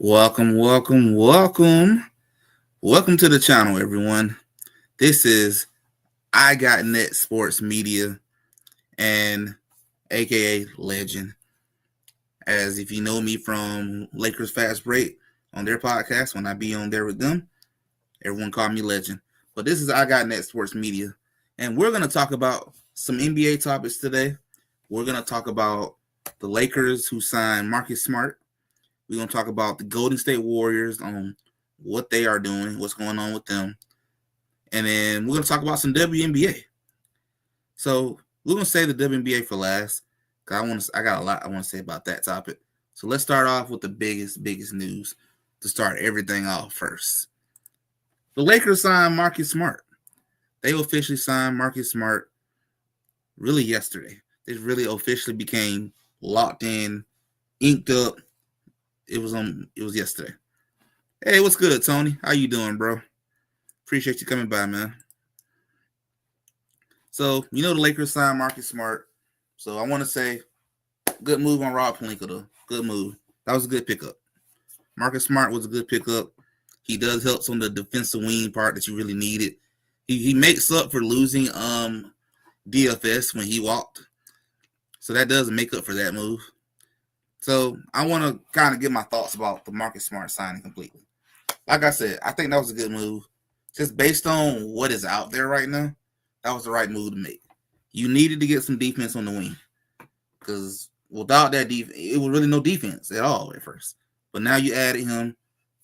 Welcome to the channel, everyone. This is I Got Net Sports Media and aka Legend. As if you know me from Lakers Fast Break on their podcast, when I be on there with them, everyone call me Legend. But this is I Got Net Sports Media, and we're gonna talk about some NBA topics today. We're gonna talk about the Lakers who signed Marcus Smart. We're gonna talk about the Golden State Warriors on what they are doing, what's going on with them, and then we're gonna talk about some WNBA. So we're gonna save the WNBA for last. I got a lot I want to say about that topic. So let's start off with the biggest news to start everything off first. The Lakers signed Marcus Smart. They officially signed Marcus Smart really yesterday. They really officially became locked in, inked up. It was yesterday. Hey, what's good, Tony? How you doing, bro? Appreciate you coming by, man. So, the Lakers signed Marcus Smart. So, I want to say, good move on Rob Pelinka, though. Good move. That was a good pickup. Marcus Smart was a good pickup. He does help on the defensive wing part that you really needed. He makes up for losing DFS when he walked. So, that does make up for that move. So, I want to kind of give my thoughts about the Marcus Smart signing completely. Like I said, I think that was a good move. Just based on what is out there right now, that was the right move to make. You needed to get some defense on the wing. Because without that defense, it was really no defense at all at first. But now you added him.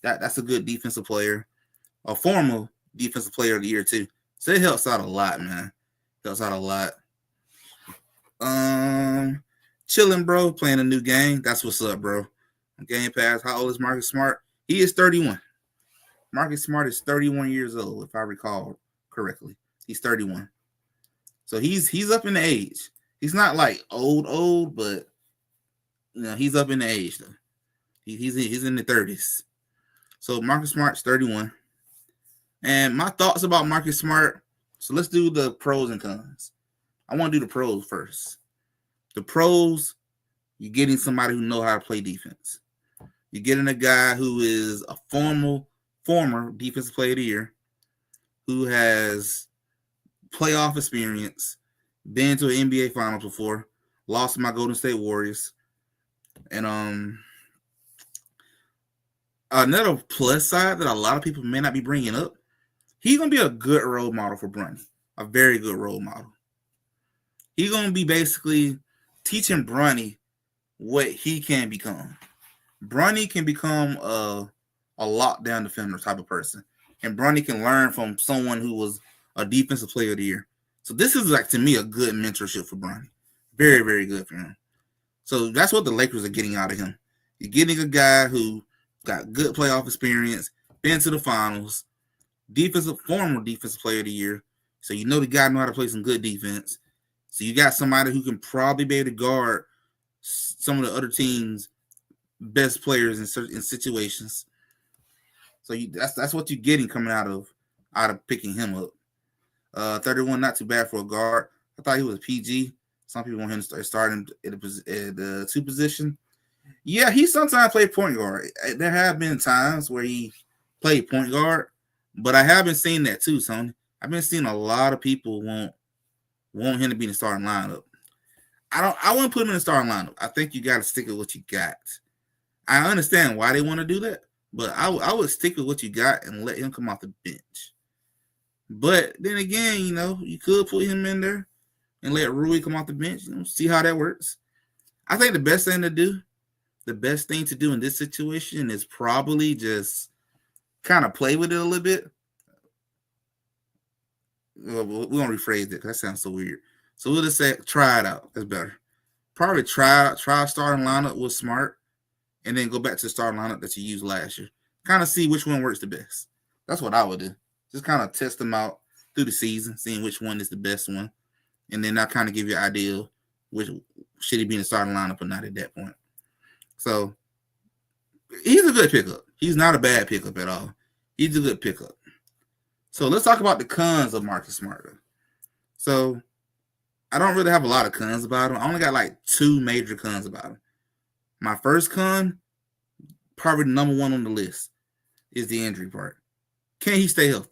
That's a good defensive player. A former defensive player of the year, too. So it helps out a lot, man. Helps out a lot. Chilling, bro. Playing a new game. That's what's up, bro. Game Pass. How old is Marcus Smart? He is 31. Marcus Smart is 31 years old, if I recall correctly. He's 31. So he's up in the age. He's not like old, but he's up in the age though. He's in the 30s. So Marcus Smart's 31. And my thoughts about Marcus Smart. So let's do the pros and cons. I want to do the pros first. The pros, you're getting somebody who knows how to play defense. You're getting a guy who is a former defensive player of the year, who has playoff experience, been to an NBA Finals before, lost to my Golden State Warriors, and another plus side that a lot of people may not be bringing up, he's gonna be a good role model for Bronny, a very good role model. He's gonna be basically teaching Bronny what he can become. Bronny can become a lockdown defender type of person. And Bronny can learn from someone who was a defensive player of the year. So this is, like, to me, a good mentorship for Bronny. Very, very good for him. So that's what the Lakers are getting out of him. You're getting a guy who got good playoff experience, been to the finals, former defensive player of the year. So the guy know how to play some good defense. So you got somebody who can probably be able to guard some of the other teams' best players in certain situations. So that's what you're getting coming out of picking him up. 31, not too bad for a guard. I thought he was a PG. Some people want him to start him at the 2 position. Yeah, he sometimes played point guard. There have been times where he played point guard, but I haven't seen that too, Tony. I've been seeing a lot of people want him to be in the starting lineup. I wouldn't put him in the starting lineup. I think you got to stick with what you got. I understand why they want to do that, but I would stick with what you got and let him come off the bench. But then again, you could put him in there and let Rui come off the bench. See how that works. I think the best thing to do in this situation is probably just kind of play with it a little bit. We're going to rephrase it because that sounds so weird. So we'll just say try it out. That's better. Probably try a starting lineup with Smart and then go back to the starting lineup that you used last year. Kind of see which one works the best. That's what I would do. Just kind of test them out through the season, seeing which one is the best one. And then I'll kind of give you an idea which should he be in the starting lineup or not at that point. So he's a good pickup. He's not a bad pickup at all. He's a good pickup. So let's talk about the cons of Marcus Smart. So I don't really have a lot of cons about him. I only got like 2 major cons about him. My first con, probably number one on the list is the injury part. Can he stay healthy?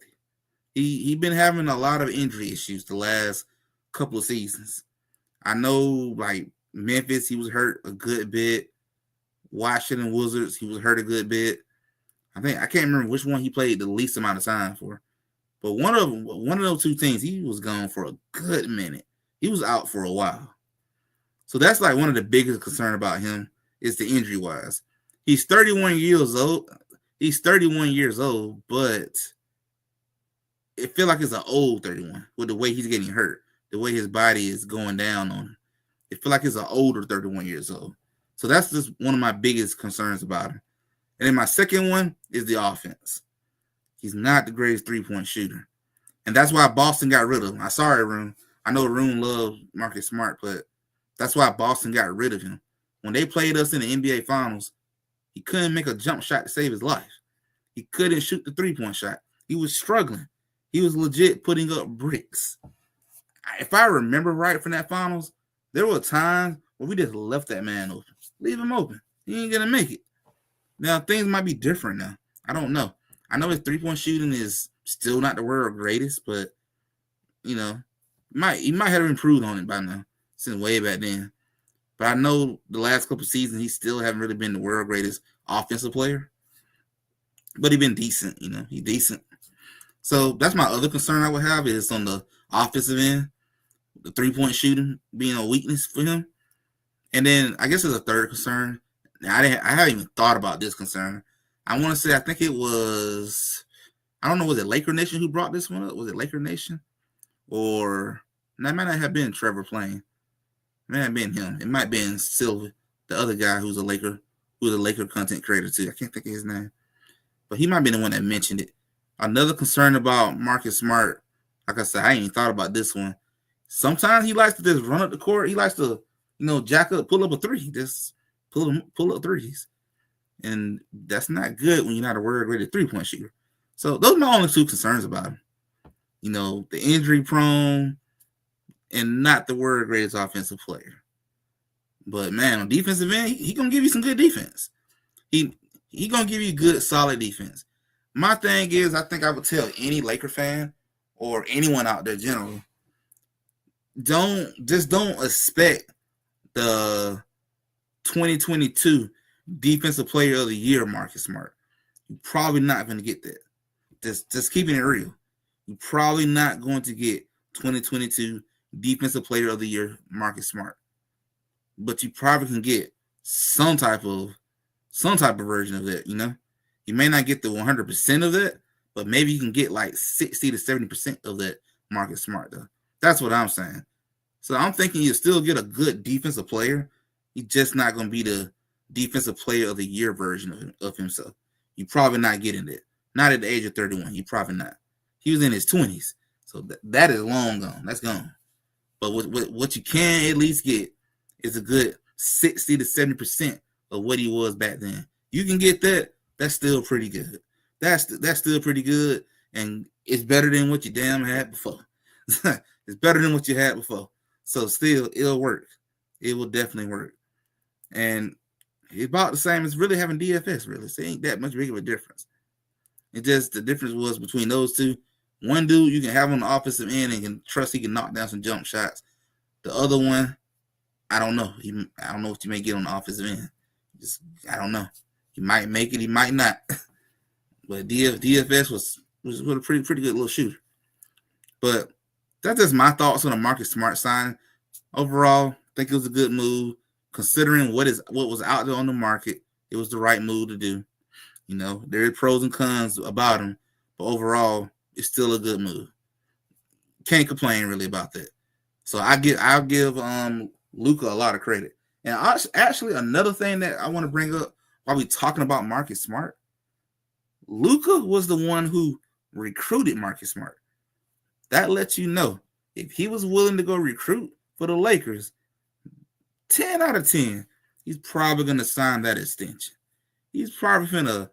He been having a lot of injury issues the last couple of seasons. I know, like Memphis, he was hurt a good bit. Washington Wizards, he was hurt a good bit. I can't remember which one he played the least amount of time for. But one of those two things, he was gone for a good minute. He was out for a while. So that's like one of the biggest concern about him is the injury wise. He's 31 years old. He's 31 years old, but it feels like it's an old 31 with the way he's getting hurt, the way his body is going down on him. It feels like it's an older 31 years old. So that's just one of my biggest concerns about him. And then my second one is the offense. He's not the greatest three-point shooter. And that's why Boston got rid of him. I'm sorry, Rune. I know Rune loves Marcus Smart, but that's why Boston got rid of him. When they played us in the NBA Finals, he couldn't make a jump shot to save his life. He couldn't shoot the three-point shot. He was struggling. He was legit putting up bricks. If I remember right from that Finals, there were times where we just left that man open. Leave him open. He ain't going to make it. Now, things might be different now. I don't know. I know his three-point shooting is still not the world greatest, but, you know, he might have improved on it by now since way back then. But I know the last couple of seasons, he still haven't really been the world greatest offensive player. But he's been decent, you know. He's decent. So that's my other concern I would have is on the offensive end, the three-point shooting being a weakness for him. And then I guess there's a third concern. I haven't even thought about this concern. I want to say I think it was, I don't know, was it Laker Nation who brought this one up? Was it Laker Nation? Or that might not have been Trevor Plain. It might have been him. It might have been Silver, the other guy who's a Laker content creator too. I can't think of his name. But he might be the one that mentioned it. Another concern about Marcus Smart, like I said, I ain't even thought about this one. Sometimes he likes to just run up the court. He likes to, jack up, pull up a three. Just pull up threes. And that's not good when you're not a world-rated three-point shooter. So those are my only two concerns about him. The injury prone and not the world-greatest offensive player. But, man, on defensive end, he going to give you some good defense. He going to give you good, solid defense. My thing is, I think I would tell any Laker fan or anyone out there general, don't expect the 2022 Defensive Player of the Year Marcus Smart. You're probably not going to get that. Just keeping it real. You're probably not going to get 2022 Defensive Player of the Year Marcus Smart. But you probably can get some type of version of that, You may not get the 100% of that, but maybe you can get like 60 to 70% of that Marcus Smart, though. That's what I'm saying. So I'm thinking you'll still get a good defensive player. He's just not going to be the Defensive Player of the Year version of himself. You're probably not getting that. Not at the age of 31. You're probably not. He was in his 20s. So that is long gone. That's gone. But what you can at least get is a good 60 to 70% of what he was back then. You can get that. That's still pretty good. That's still pretty good, and it's better than what you damn had before. It's better than what you had before. So still, it'll work. It will definitely work. And it's about the same as really having DFS, really. So it ain't that much big of a difference. It just, the difference was between those two. One dude you can have on the offensive end and can trust he can knock down some jump shots. The other one, I don't know. I don't know what you may get on the offensive end. I don't know. He might make it, he might not. But DFS was a pretty good little shooter. But that's just my thoughts on the Marcus Smart sign. Overall, I think it was a good move. Considering what was out there on the market, it was the right move to do. There are pros and cons about him, but overall, it's still a good move. Can't complain really about that. So I'll give Luka a lot of credit. And actually, another thing that I want to bring up while we talking about Marcus Smart, Luka was the one who recruited Marcus Smart. That lets you know if he was willing to go recruit for the Lakers, 10 out of 10, he's probably going to sign that extension. He's probably going to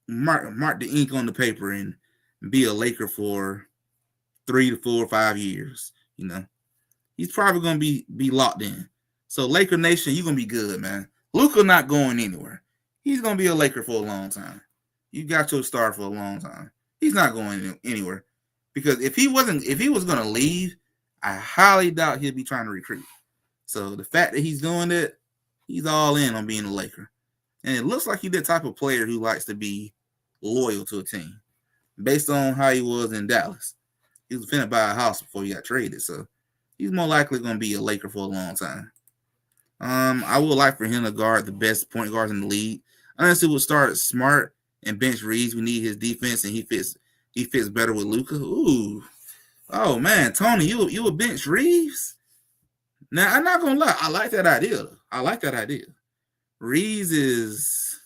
mark the ink on the paper and be a Laker for 3 to 4 or 5 years. He's probably going to be locked in. So Laker Nation, you're going to be good, man. Luka not going anywhere. he's gonna be a Laker for a long time. You got your star for a long time. He's not going anywhere because if he was gonna leave, I highly doubt he'd be trying to recruit. So the fact that he's doing it, he's all in on being a Laker, and it looks like he's the type of player who likes to be loyal to a team, based on how he was in Dallas. He was finna buy a house before he got traded, so he's more likely going to be a Laker for a long time. I would like for him to guard the best point guards in the league. Honestly, we'll start Smart and bench Reeves. We need his defense, and he fits better with Luka. Ooh, oh man, Tony, you would bench Reeves? Now I'm not gonna lie, I like that idea. Reeves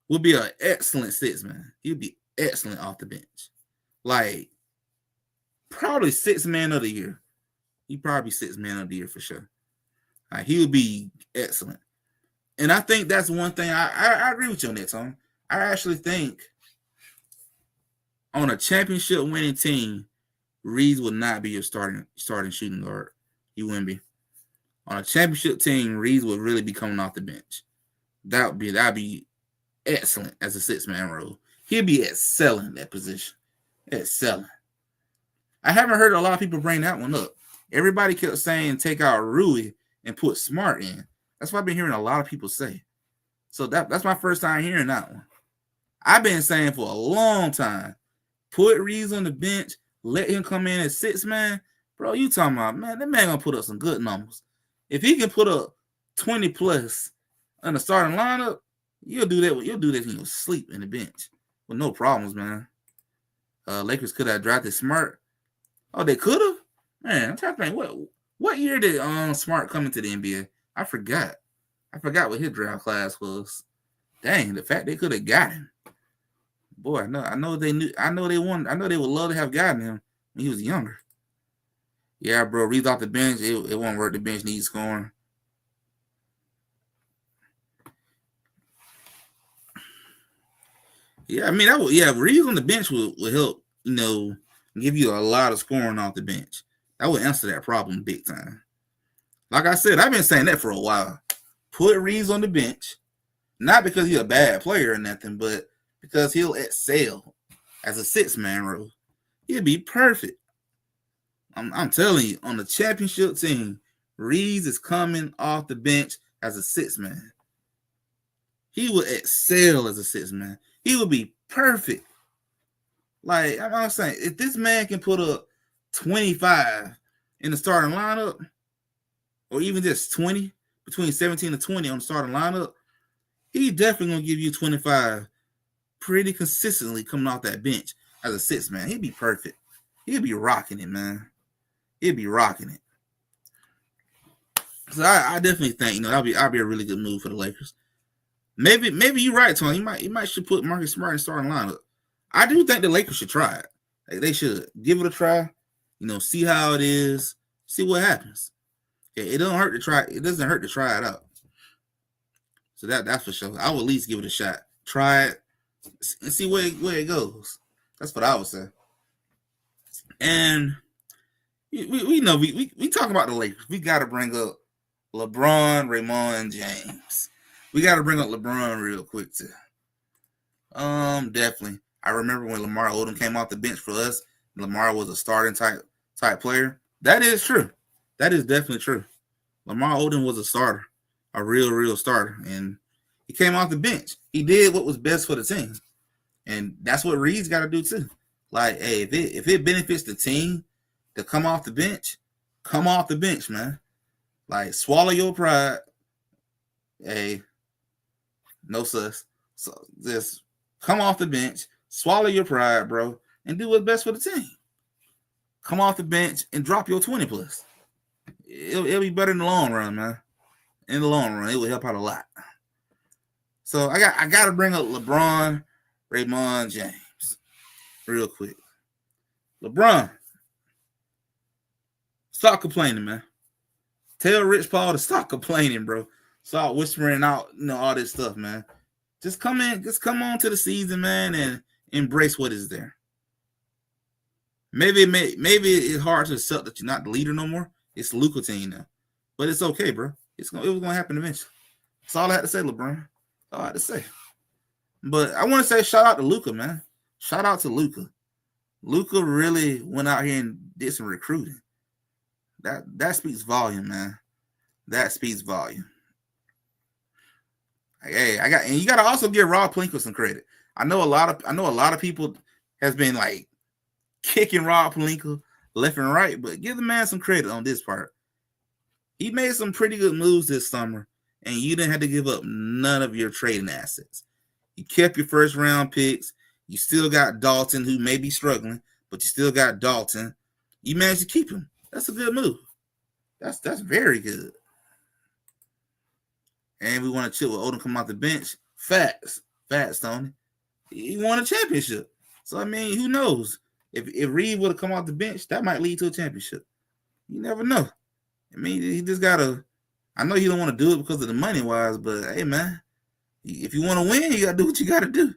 would be an excellent six man. He'd be excellent off the bench, like probably sixth man of the year. He'd probably be sixth man of the year for sure. He would be excellent. And I think that's one thing. I agree with you on that, Tom. I actually think on a championship winning team, Reeves would not be your starting shooting guard. He wouldn't be. On a championship team, Reeves would really be coming off the bench. That'd be excellent as a six-man role. He'd be excelling in that position. Excelling. I haven't heard a lot of people bring that one up. Everybody kept saying take out Rui and put Smart in. That's what I've been hearing a lot of people say. So that's my first time hearing that one. I've been saying for a long time, put Reeves on the bench, let him come in as six man. Bro, you talking about, man, that man gonna put up some good numbers. If he can put up 20 plus on the starting lineup, you'll do that in your sleep in the bench with no problems, man. Lakers could have drafted Smart. Oh, they could have? Man, I'm trying to think, what year did Smart come into the NBA? I forgot what his draft class was. Dang, the fact they could have got him. Boy, I know they would love to have gotten him when he was younger. Yeah, bro, Reeves off the bench, it won't work. The bench needs scoring. Yeah, I mean Reeves on the bench would help, give you a lot of scoring off the bench. That would answer that problem big time. Like I said, I've been saying that for a while. Put Reeves on the bench, not because he's a bad player or nothing, but because he'll excel as a six-man role. He'll be perfect. I'm telling you, on the championship team, Reeves is coming off the bench as a six-man. He will excel as a six-man. He will be perfect. Like I'm saying, if this man can put up 25 in the starting lineup, or even just 20, between 17 and 20 on the starting lineup, he definitely gonna give you 25 pretty consistently coming off that bench as a six man. He'd be perfect. He'd be rocking it, man. He'd be rocking it. So I definitely think that'll be a really good move for the Lakers. Maybe you're right, Tony. You might should put Marcus Smart in starting lineup. I do think the Lakers should try it. Like, they should give it a try. See how it is. See what happens. It doesn't hurt to try. It doesn't hurt to try it out. So that's for sure. I would at least give it a shot. Try it and see where it goes. That's what I would say. And we know we talk about the Lakers. We got to bring up LeBron, Raymond, James. We got to bring up LeBron real quick too. Definitely. I remember when Lamar Odom came off the bench for us. Lamar was a starting type player. That is true. That is definitely true. Lamar Odom was a starter, a real starter, and he came off the bench. He did what was best for the team, and that's what Reed's got to do too. Like, hey, if it benefits the team to come off the bench, man. Like, swallow your pride. Hey, no sus. So just come off the bench, swallow your pride, bro, and do what's best for the team. Come off the bench and drop your 20 plus. It'll be better in the long run, man. In the long run, it will help out a lot. So I got to bring up LeBron, Raymond, James, real quick. LeBron, stop complaining, man. Tell Rich Paul to stop complaining, bro. Stop whispering out, all this stuff, man. Just come on to the season, man, and embrace what is there. Maybe it's hard to accept that you're not the leader no more. It's Luka team now, but it's okay, bro. It was gonna happen eventually. That's all I had to say, LeBron. All I have to say. But I want to say shout out to Luka, man. Shout out to Luka. Luka really went out here and did some recruiting. That speaks volume, man. That speaks volume. Hey, and you gotta also give Rob Pelinka some credit. I know a lot of people has been like kicking Rob Pelinka left and right, but give the man some credit on this part. He made some pretty good moves this summer, and you didn't have to give up none of your trading assets. You kept your first round picks. You still got Dalton, who may be struggling, but you still got Dalton. You managed to keep him. That's a good move. That's very good. And we want to chill with Odom come off the bench. Facts, Tony. He won a championship. So, I mean, who knows? If Reed would have come off the bench, that might lead to a championship. You never know. I mean, he just got to – I know you don't want to do it because of the money-wise, but, hey, man, if you want to win, you got to do what you got to do.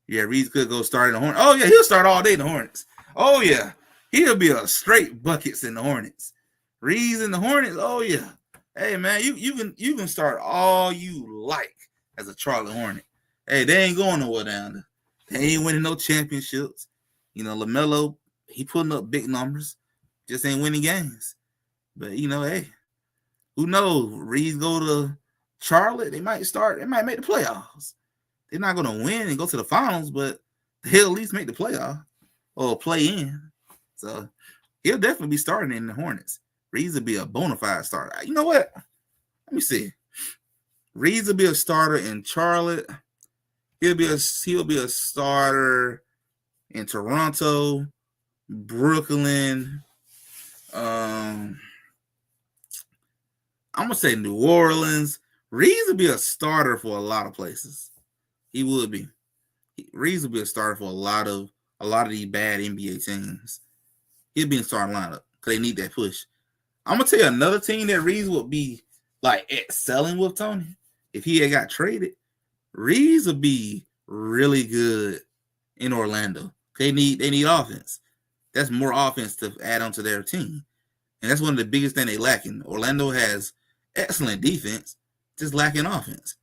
Yeah, Reed could go start in the Hornets. Oh, yeah, he'll start all day in the Hornets. Oh, yeah. He'll be a straight buckets in the Hornets. Reed's in the Hornets, oh, yeah. Hey, man, you can start all you like as a Charlotte Hornet. Hey, they ain't going nowhere down there. They ain't winning no championships. You know, LaMelo, he putting up big numbers. Just ain't winning games. But, you know, hey, who knows? Reeds go to Charlotte, they might make the playoffs. They're not going to win and go to the finals, but they'll at least make the playoff or play in. So he'll definitely be starting in the Hornets. Reeds will be a bona fide starter. You know what? Let me see. Reeds will be a starter in Charlotte. He'll be a starter in Toronto, Brooklyn. I'm gonna say New Orleans. Reeds will be a starter for a lot of places. He would be. Reeds will be a starter for a lot of these bad NBA teams. He'll be in starting lineup because they need that push. I'm gonna tell you another team that Reeds would be like excelling with, Tony. If he had got traded, Reeds would be really good in Orlando. They need offense. That's more offense to add onto their team, and that's one of the biggest things they lacking. Orlando has excellent defense, just lacking offense.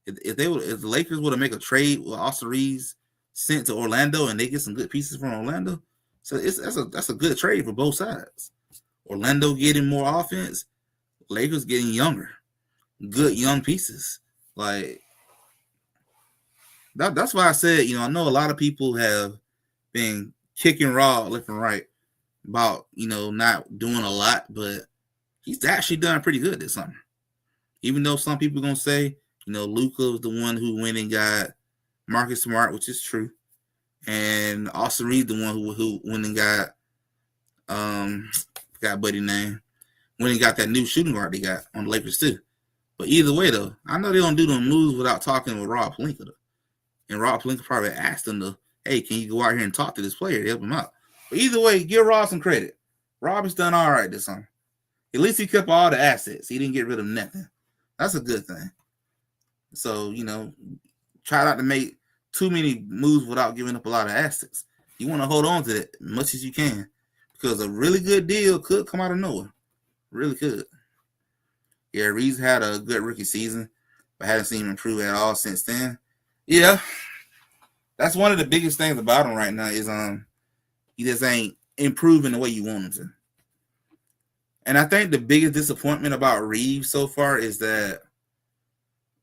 If the Lakers were to make a trade with Austin Reeves sent to Orlando and they get some good pieces from Orlando, so that's a good trade for both sides. Orlando getting more offense, Lakers getting younger, good young pieces. Like that's why I said, you know, I know a lot of people have been kicking Raw left and right about, you know, not doing a lot, but he's actually done pretty good this summer. Even though some people are gonna say, you know, Luka was the one who went and got Marcus Smart, which is true, and Austin Reed the one who went and got buddy name, when he got that new shooting guard they got on the Lakers too. But either way though, I know they don't do them moves without talking with Rob Pelinka though. And Rob Pelinka probably asked him to, hey, can you go out here and talk to this player to help him out? But either way, give Rob some credit. Rob has done all right this summer. At least he kept all the assets. He didn't get rid of nothing. That's a good thing. So, you know, try not to make too many moves without giving up a lot of assets. You want to hold on to that as much as you can because a really good deal could come out of nowhere. Really could. Yeah, Reeves had a good rookie season, but haven't seen him improve at all since then. Yeah, that's one of the biggest things about him right now is he just ain't improving the way you want him to. And I think the biggest disappointment about Reeves so far is that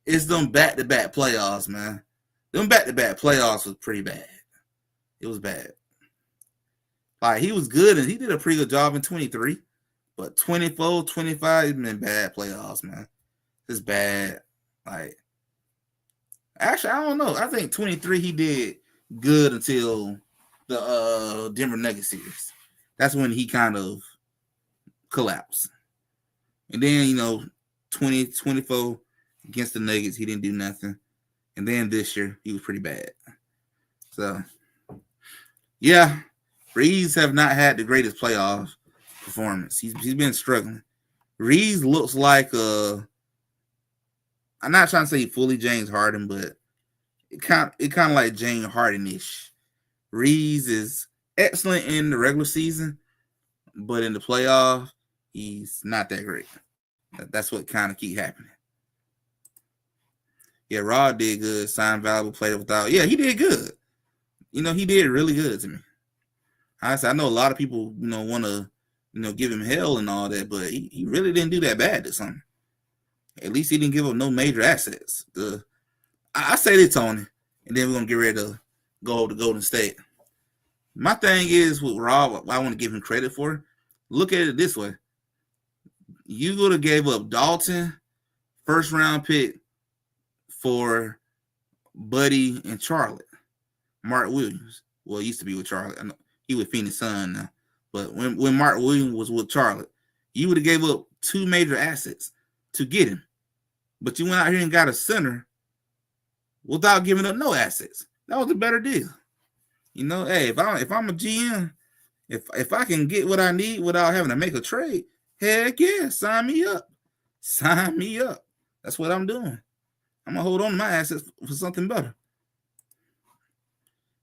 it's them back-to-back playoffs, man. Them back-to-back playoffs was pretty bad. It was bad. Like, he was good, and he did a pretty good job in 23. But 24, 25, it's been bad playoffs, man. It's bad. Like, actually, I don't know. I think 23 he did good until the Denver Nuggets series. That's when he kind of collapsed. And then, you know, 24 against the Nuggets, he didn't do nothing. And then this year, he was pretty bad. So, yeah, Reeves have not had the greatest playoff performance. He's been struggling. Reeves looks like I'm not trying to say fully James Harden, but it kind of like James Harden-ish. Reeves is excellent in the regular season, but in the playoff, he's not that great. That's what kind of keep happening. Yeah, Rod did good. Signed valuable player without. Yeah, he did good. He did really good to me. Honestly, I know a lot of people, want to, give him hell and all that, but he really didn't do that bad this summer. At least he didn't give up no major assets. I say this, Tony, and then we're gonna get ready to go over to Golden State. My thing is with Rob, I want to give him credit for. Look at it this way: you would have gave up Dalton, first round pick, for Buddy and Charlotte. Mark Williams. Well, he used to be with Charlotte. I know he with Phoenix Sun now. But when Mark Williams was with Charlotte, you would have gave up 2 major assets to get him. But you went out here and got a center without giving up no assets. That was a better deal. Hey, if I'm a GM, if I can get what I need without having to make a trade, heck yeah, sign me up. Sign me up. That's what I'm doing. I'm gonna hold on to my assets for something better.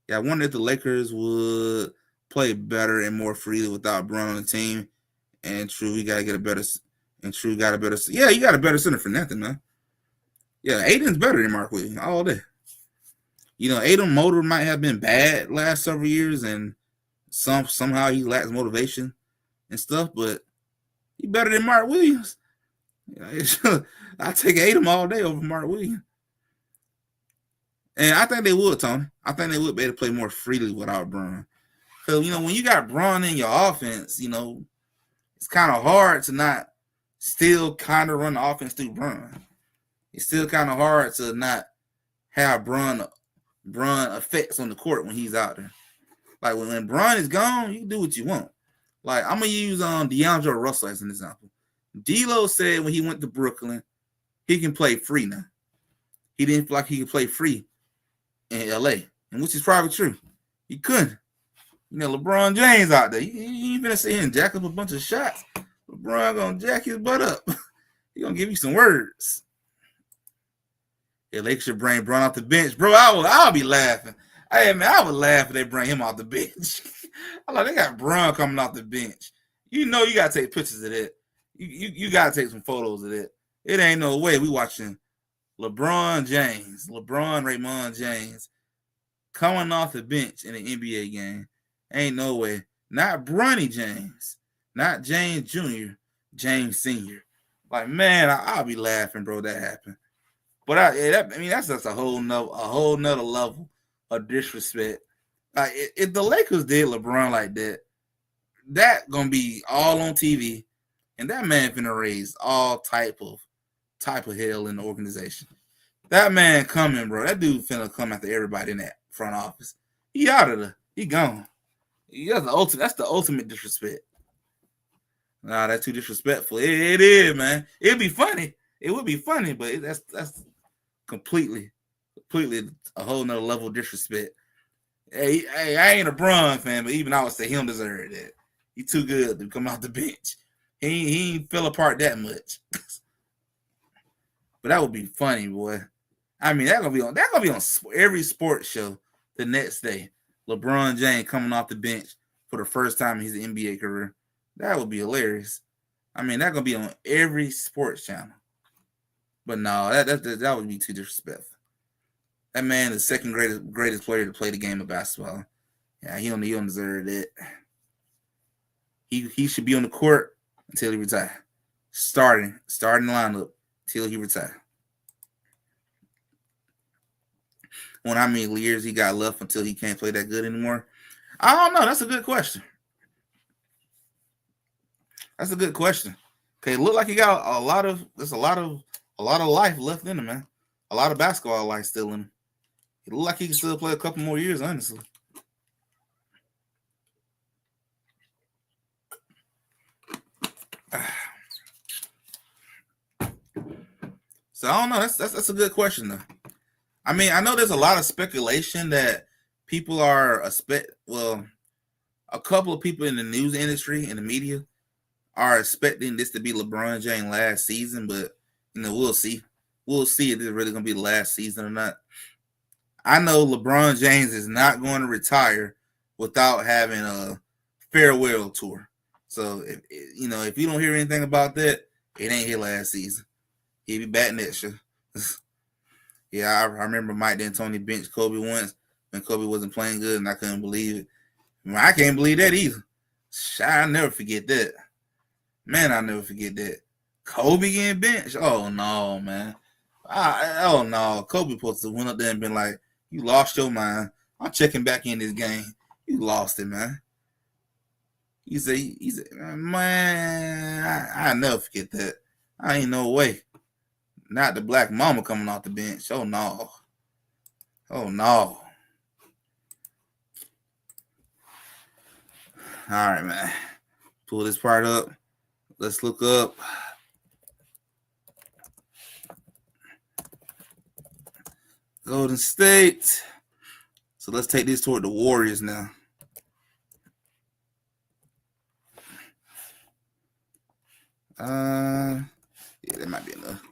Yeah, I wonder if the Lakers would play better and more freely without Bron on the team. And true, we gotta get a better. And True got a better. Yeah, you got a better center for nothing, man. Yeah, Aiden's better than Mark Williams all day. Aiden motor might have been bad last several years, and somehow he lacks motivation and stuff, but he better than Mark Williams. I take Aiden all day over Mark Williams. And I think they would, Tony. I think they would be able to play more freely without Bron. Because, when you got Bron in your offense, it's kind of hard to not still kind of run the offense through Bron. It's still kind of hard to not have Bron effects on the court when he's out there. Like, when Bron is gone, you can do what you want. Like, I'm going to use D'Angelo Russell as an example. D'Lo said when he went to Brooklyn, he can play free now. He didn't feel like he could play free in L.A., and which is probably true. He couldn't. LeBron James out there. He ain't gonna sit here and jack up a bunch of shots. LeBron gonna jack his butt up. He gonna give you some words. Yeah, Lakers should bring Bron off the bench. Bro, I'll be laughing. Hey, man, I would laugh if they bring him off the bench. I'm like, they got Bron coming off the bench. You got to take pictures of that. You got to take some photos of that. It ain't no way we watching LeBron Raymond James coming off the bench in an NBA game. Ain't no way. Not Bronny James. Not James Jr., James Sr. Like, man, I'll be laughing, bro, that happened. But that's just a whole nother level of disrespect. Like, if the Lakers did LeBron like that gonna be all on TV, and that man finna raise all type of hell in the organization. That man coming, bro. That dude finna come after everybody in that front office. He out of there. He gone. That's the ultimate disrespect. Nah, that's too disrespectful. It is, man. It'd be funny. It would be funny, but that's completely a whole nother level of disrespect. Hey, I ain't a Bron fan, but even I would say he don't deserve that. He too good to come off the bench. He ain't fell apart that much. But that would be funny, boy. I mean, that's gonna be on every sports show the next day. LeBron James coming off the bench for the first time in his NBA career. That would be hilarious. I mean, that's gonna be on every sports channel. But no, that would be too disrespectful. That man is the second greatest player to play the game of basketball. Yeah, he don't deserve that. He should be on the court until he retires. Starting lineup till he retires. When how many years he got left until he can't play that good anymore? I don't know. That's a good question. Okay, look like he got a lot of life left in him, man. A lot of basketball life still in him. It look like he can still play a couple more years, honestly. So I don't know. That's a good question though. I mean, I know there's a lot of speculation that people are a couple of people in the news industry and the media are expecting this to be LeBron James' last season, but we'll see. We'll see if it's really gonna be the last season or not. I know LeBron James is not going to retire without having a farewell tour. So if you don't hear anything about that, it ain't his last season. He'll be back next year. Yeah, I remember Mike D'Antoni benched Kobe once when Kobe wasn't playing good, and I couldn't believe it. I can't believe that either. I'll never forget that. Man, I'll never forget that. Kobe getting benched? Oh, no, man. Oh, no. Kobe supposed to went up there and been like, you lost your mind. I'm checking back in this game. You lost it, man. He said, man, I'll never forget that. I ain't no way. Not the black mama coming off the bench. Oh, no. Oh, no. All right, man. Pull this part up. Let's look up. Golden State. So let's take this toward the Warriors now. Yeah, that might be enough.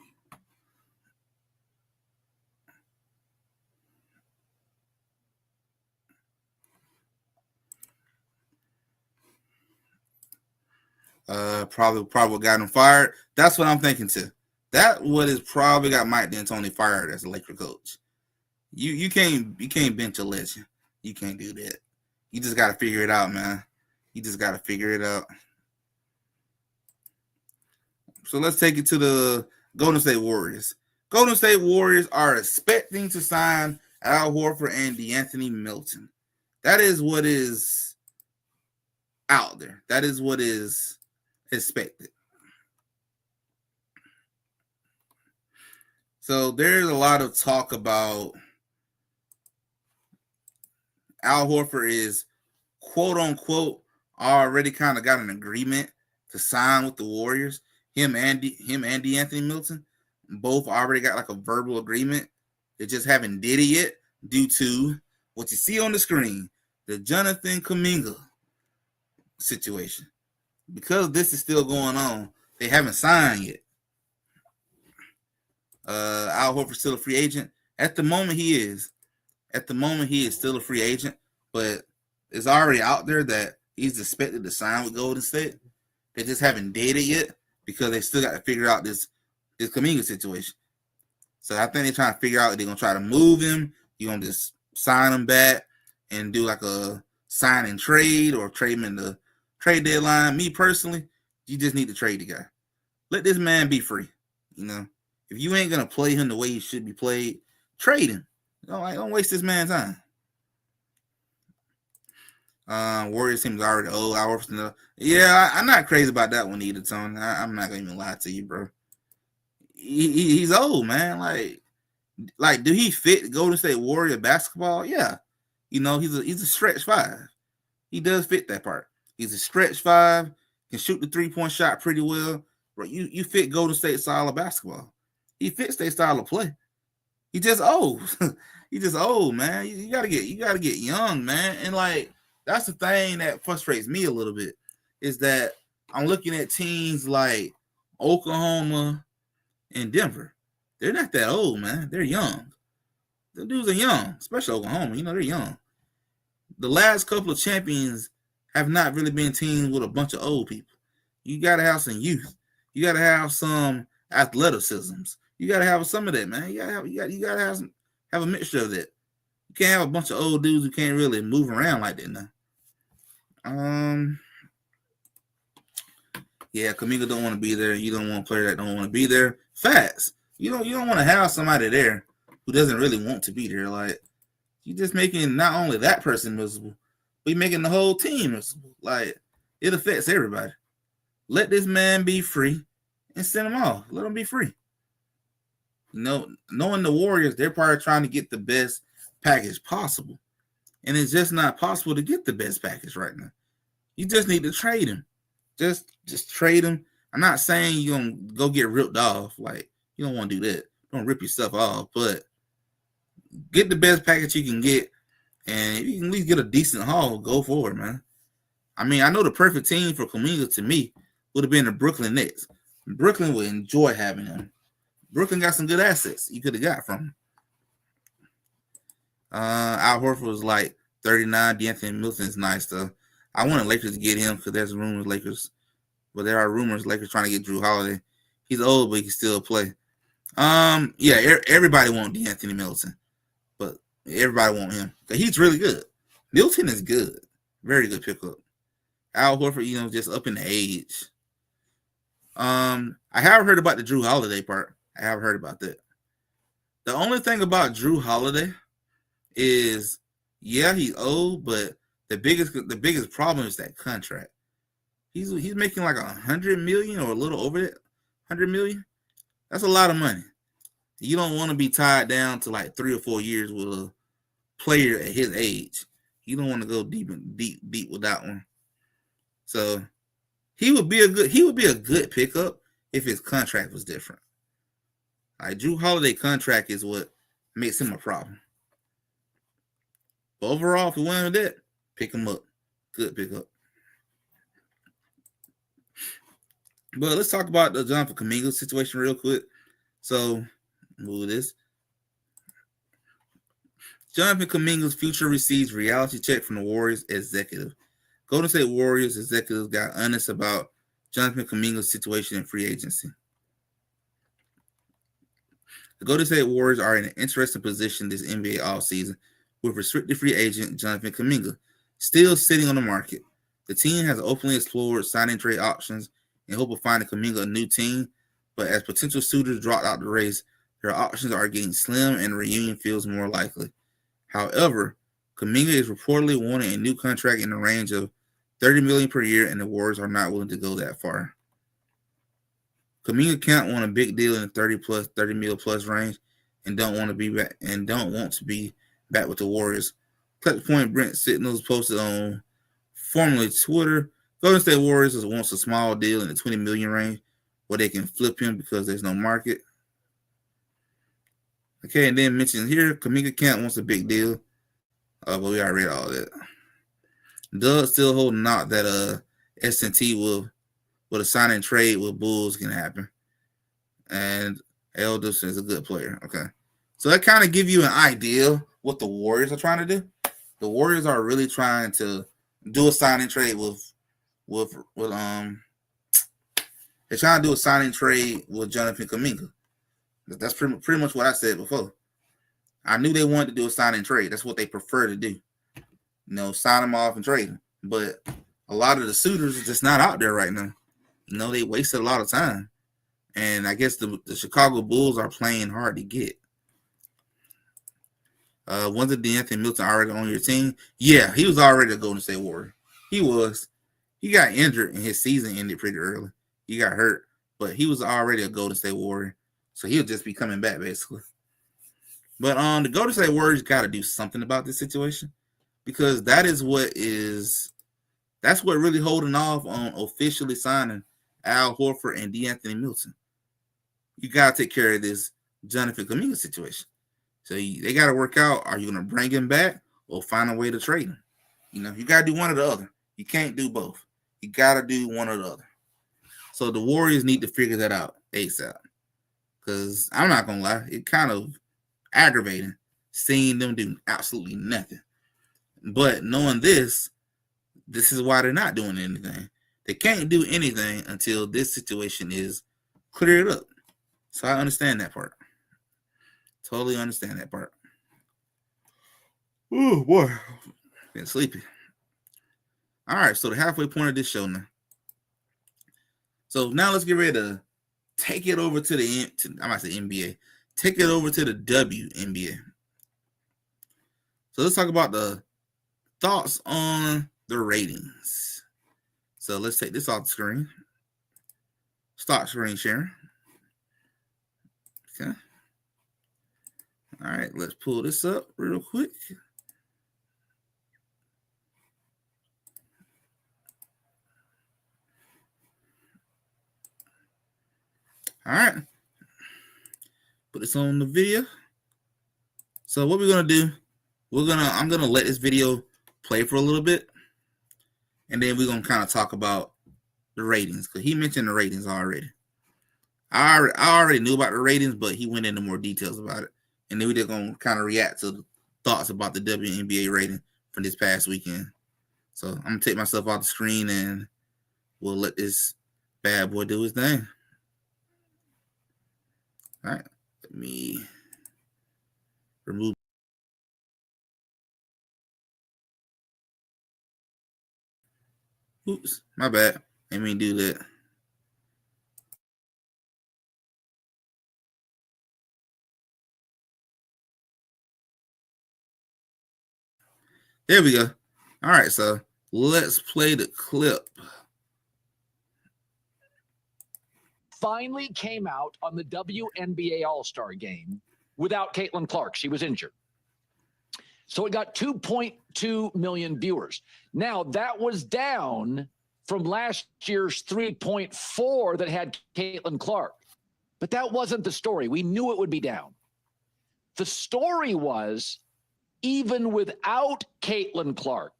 Probably what got him fired. That's what I'm thinking too. That what is probably got Mike D'Antoni fired as a Laker coach. You can't bench a legend. You can't do that. You just got to figure it out, man. You just got to figure it out. So let's take it to the Golden State Warriors. Golden State Warriors are expecting to sign Al Horford and DeAnthony Melton. That is what is out there. That is what is expected. So there's a lot of talk about Al Horford is quote unquote already kind of got an agreement to sign with the Warriors. Him and DeAnthony Melton both already got like a verbal agreement. They just haven't did it yet due to what you see on the screen, the Jonathan Kuminga situation. Because this is still going on, they haven't signed yet. Al Horford's still a free agent. At the moment, he is. At the moment, he is still a free agent, but it's already out there that he's expected to sign with Golden State. They just haven't did it yet because they still got to figure out this Kuminga situation. So I think they're trying to figure out if they're going to try to move him. You're going to just sign him back and do like a sign and trade or trade him in the trade deadline. Me personally, you just need to trade the guy. Let this man be free. You know, if you ain't going to play him the way he should be played, trade him. Don't waste this man's time. Warriors seems already old. Yeah, I'm not crazy about that one either, Tony. I'm not gonna even lie to you, bro. He's old, man. Like, do he fit Golden State Warrior basketball? Yeah, he's a stretch five. He does fit that part. He's a stretch five. Can shoot the 3-point shot pretty well. Bro, you fit Golden State style of basketball. He fits their style of play. He just old. He just old, man. You gotta get young, man. And like that's the thing that frustrates me a little bit is that I'm looking at teams like Oklahoma and Denver. They're not that old, man. They're young. The dudes are young, especially Oklahoma. They're young. The last couple of champions have not really been teams with a bunch of old people. You gotta have some youth. You gotta have some athleticisms. You gotta have some of that, man. You gotta have a mixture of that. You can't have a bunch of old dudes who can't really move around like that now. Yeah, Kuminga don't want to be there. You don't want a player that don't want to be there. Facts. You don't want to have somebody there who doesn't really want to be there. Like you're just making not only that person miserable, but you're making the whole team miserable. Like it affects everybody. Let this man be free and send him off. Let him be free. Knowing the Warriors, they're probably trying to get the best package possible. And it's just not possible to get the best package right now. You just need to trade him. Just trade him. I'm not saying you're going to go get ripped off. Like, you don't want to do that. Don't rip yourself off. But get the best package you can get. And if you can at least get a decent haul, go for it, man. I mean, I know the perfect team for Kuminga to me would have been the Brooklyn Nets. Brooklyn would enjoy having him. Brooklyn got some good assets you could have got from him. Al Horford was like 39. DeAnthony Melton's nice though. I wanted Lakers to get him because there's rumors Lakers, but there are rumors Lakers trying to get Drew Holiday. He's old, but he can still play. Yeah, everybody want D'Anthony Melton, but everybody want him. He's really good. Melton is good. Very good pickup. Al Horford, just up in the age. I have heard about the Drew Holiday part. I have heard about that. The only thing about Drew Holiday is, yeah, he's old, but the biggest problem is that contract. He's making like $100 million or a little over that, $100 million. That's a lot of money. You don't want to be tied down to like 3 or 4 years with a player at his age. You don't want to go deep with that one. So he would be a good pickup if his contract was different. Like Drew Holiday contract is what makes him a problem. But overall, if you want that, pick him up. Good pickup. But let's talk about the Jonathan Kuminga situation real quick. So, move this. Jonathan Kuminga's future receives reality check from the Warriors executive. Golden State Warriors executives got honest about Jonathan Kuminga's situation in free agency. The Golden State Warriors are in an interesting position this NBA offseason with restricted free agent Jonathan Kuminga still sitting on the market. The team has openly explored signing trade options in hope of finding Kuminga a new team, but as potential suitors drop out the race, their options are getting slim and a reunion feels more likely. However, Kuminga is reportedly wanting a new contract in the range of $30 million per year, and the Warriors are not willing to go that far. Kuminga can't want a big deal in the 30 mil plus range, and don't want to be back with the Warriors. Clutch Point Brent Signals posted on formerly Twitter. Golden State Warriors wants a small deal in the 20 million range where they can flip him because there's no market. Okay, and then mentioned here, Kuminga Camp wants a big deal. But we already read all that. Doug still holding out that S&T will a sign and trade with Bulls can happen. And Elders is a good player. Okay. So that kind of give you an idea what the Warriors are trying to do. The Warriors are really trying to do a signing trade they're trying to do a signing trade with Jonathan Kuminga. That's pretty much what I said before. I knew they wanted to do a signing trade. That's what they prefer to do. Sign them off and trade them. But a lot of the suitors are just not out there right now. They wasted a lot of time. And I guess the Chicago Bulls are playing hard to get. Wasn't D'Anthony Melton already on your team? Yeah, he was already a Golden State Warrior. He was. He got injured and his season ended pretty early. He got hurt, but he was already a Golden State Warrior. So he'll just be coming back, basically. But the Golden State Warriors got to do something about this situation because that's what really holding off on officially signing Al Horford and D'Anthony Melton. You got to take care of this Jonathan Kuminga situation. So they got to work out, are you going to bring him back or find a way to trade him? You got to do one or the other. You can't do both. You got to do one or the other. So the Warriors need to figure that out ASAP. Because I'm not going to lie, it kind of aggravating seeing them do absolutely nothing. But knowing this is why they're not doing anything. They can't do anything until this situation is cleared up. So I understand that part. Totally understand that part. Oh, boy. Been sleepy. All right, so the halfway point of this show now. So now let's get ready to take it over to I might say NBA. Take it over to the WNBA. So let's talk about the thoughts on the ratings. So let's take this off the screen. Stop screen sharing. Okay. All right, let's pull this up real quick. All right. Put this on the video. So what we're gonna do, I'm gonna let this video play for a little bit, and then we're gonna kind of talk about the ratings because he mentioned the ratings already. I already knew about the ratings, but he went into more details about it, and then we're just gonna kind of react to the thoughts about the WNBA rating from this past weekend. So I'm gonna take myself off the screen and we'll let this bad boy do his thing. All right. me remove. Oops, my bad. Let me do that. There we go. All right, so let's play the clip. Finally came out on the WNBA All-Star game without Caitlin Clark. She was injured. So it got 2.2 million viewers. Now, that was down from last year's 3.4 that had Caitlin Clark. But that wasn't the story. We knew it would be down. The story was, even without Caitlin Clark,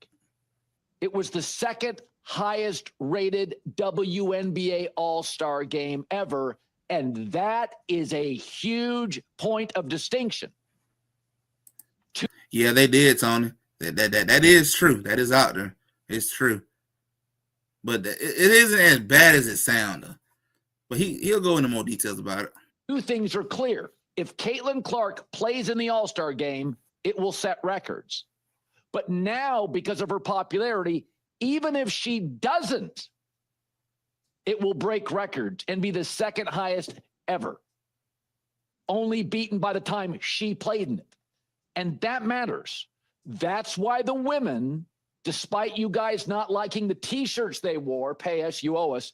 it was the second highest rated WNBA All-Star game ever. And that is a huge point of distinction. Yeah, they did, Tony. That is true. That is out there. It's true. But it isn't as bad as it sounded. But he'll go into more details about it. Two things are clear. If Caitlin Clark plays in the All-Star game, it will set records. But now, because of her popularity, even if she doesn't, it will break records and be the second highest ever, only beaten by the time she played in it. And that matters. That's why the women, despite you guys not liking the T-shirts they wore, pay us, you owe us,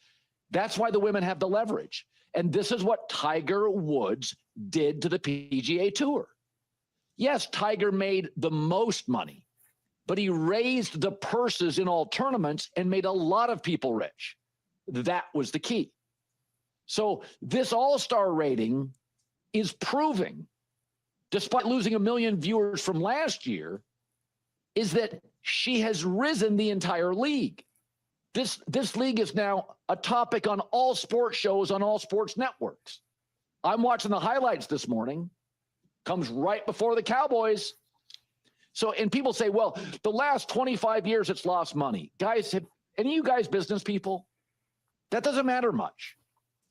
that's why the women have the leverage. And this is what Tiger Woods did to the PGA Tour. Yes, Tiger made the most money, but he raised the purses in all tournaments and made a lot of people rich. That was the key. So this All-Star rating is proving, despite losing 1 million viewers from last year, is that she has risen the entire league. This league is now a topic on all sports shows on all sports networks. I'm watching the highlights this morning. Comes right before the Cowboys. So, and people say, well, the last 25 years it's lost money. Guys, have any of you guys business people? That doesn't matter much.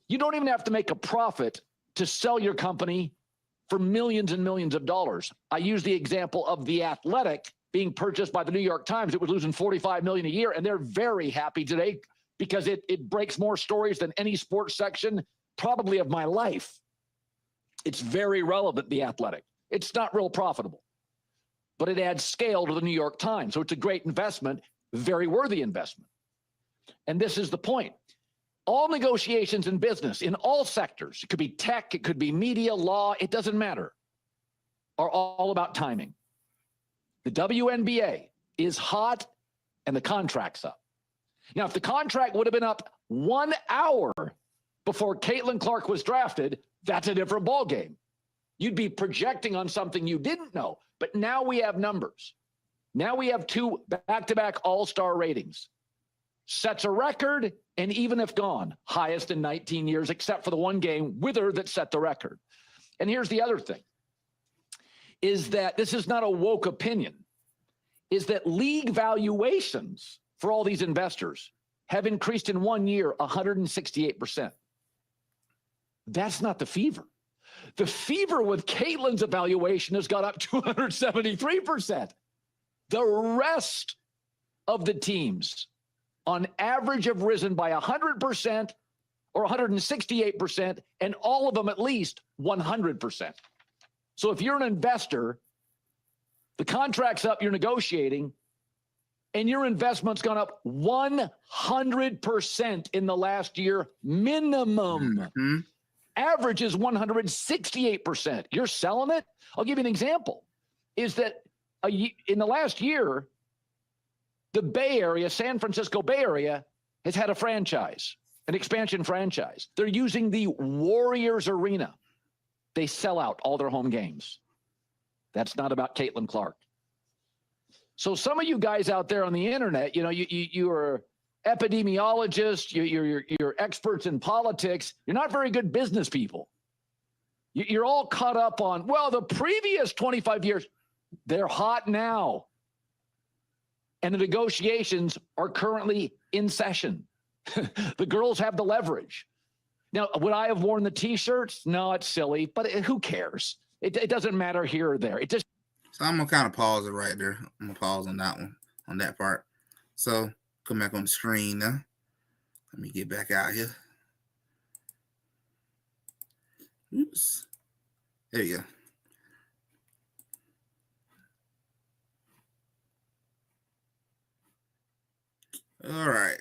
You don't even have to make a profit to sell your company for millions and millions of dollars. I use the example of The Athletic being purchased by the New York Times. It was losing $45 million a year, and they're very happy today because it breaks more stories than any sports section probably of my life. It's very relevant, The Athletic. It's not real profitable, but it adds scale to the New York Times. So it's a great investment, very worthy investment. And this is the point. All negotiations in business, in all sectors, it could be tech, it could be media, law, it doesn't matter, are all about timing. The WNBA is hot and the contract's up. Now, if the contract would have been up 1 hour before Caitlin Clark was drafted, that's a different ballgame. You'd be projecting on something you didn't know. But now we have numbers. Now we have 2 back-to-back All-Star ratings. Sets a record, and even if gone, highest in 19 years, except for the one game with her that set the record. And here's the other thing, is that this is not a woke opinion, is that league valuations for all these investors have increased in 1 year 168%. That's not the fever. The fever with Caitlin's evaluation has got up 273%. The rest of the teams on average have risen by 100% or 168%, and all of them at least 100%. So if you're an investor, the contract's up, you're negotiating, and your investment's gone up 100% in the last year minimum. Mm-hmm. Average is 168%. You're selling it? I'll give you an example. Is that in the last year, the Bay Area, San Francisco Bay Area, has had a franchise, an expansion franchise. They're using the Warriors Arena. They sell out all their home games. That's not about Caitlin Clark. So some of you guys out there on the internet, you know, you are epidemiologists, you're experts in politics. You're not very good business people. You're all caught up on, well, the previous 25 years, they're hot now. And the negotiations are currently in session. The girls have the leverage. Now, would I have worn the T-shirts? No, it's silly, but who cares? It doesn't matter here or there. It just. So I'm gonna kind of pause it right there. I'm gonna pause on that one, on that part. So come back on the screen now. Let me get back out here. Oops. There you go. All right.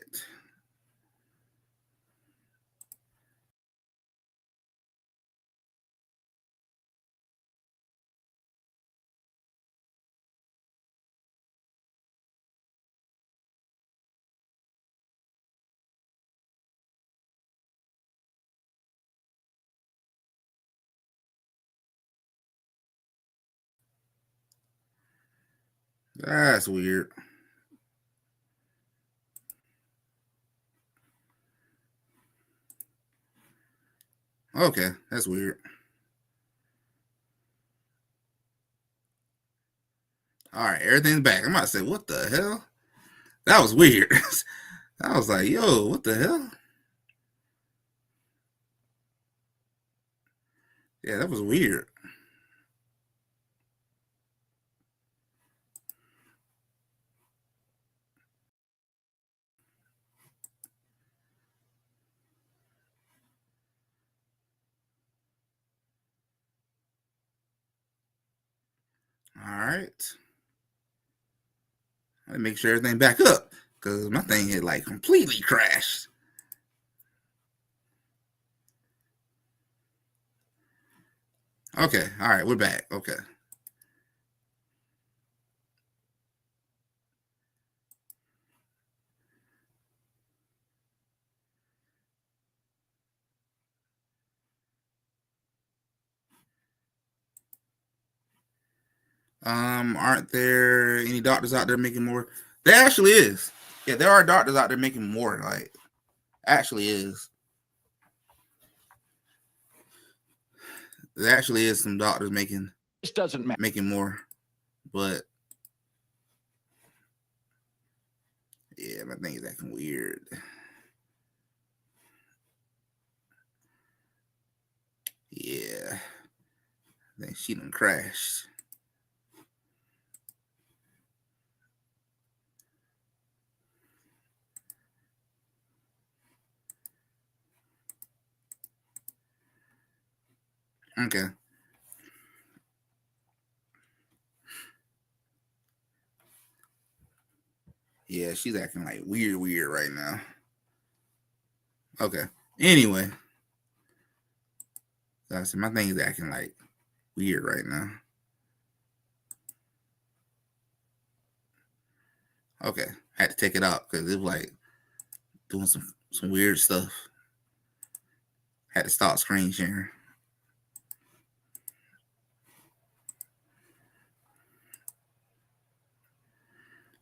That's weird. Okay, that's weird. All right, everything's back. I'm about to say, what the hell? That was weird. I was like, yo, what the hell? Yeah, that was weird. All right. Let me make sure everything back up because my thing had like completely crashed. Okay, all right, we're back. Okay. Aren't there any doctors out there making more? There actually is. Yeah, there are doctors out there making more. Like, actually is. There actually is some doctors making. This doesn't matter. Making more, but yeah, my thing is acting weird. Yeah, I think she done crashed. Okay. Yeah, she's acting like weird right now. Okay. Anyway, I said my thing is acting like weird right now. Okay, had to take it out because it was like doing some weird stuff. Had to stop screen sharing.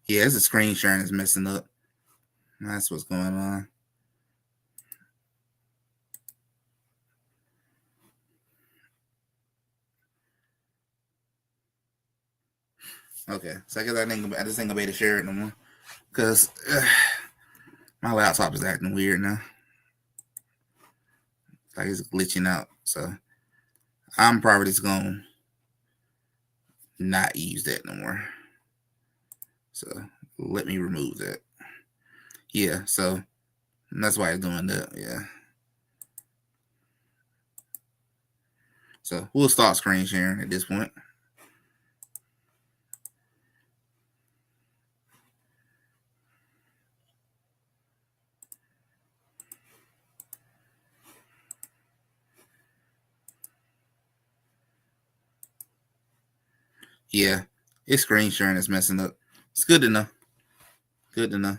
Yeah, it's a screen sharing is messing up. That's what's going on. Okay, so I guess I just ain't gonna be able to share it no more because my laptop is acting weird now. Like it's glitching out. So I'm probably just gonna not use that no more. So let me remove that. Yeah, so that's why it's doing that. Yeah. So we'll start screen sharing at this point. Yeah, it's screen sharing is messing up. It's good to know. Good to know.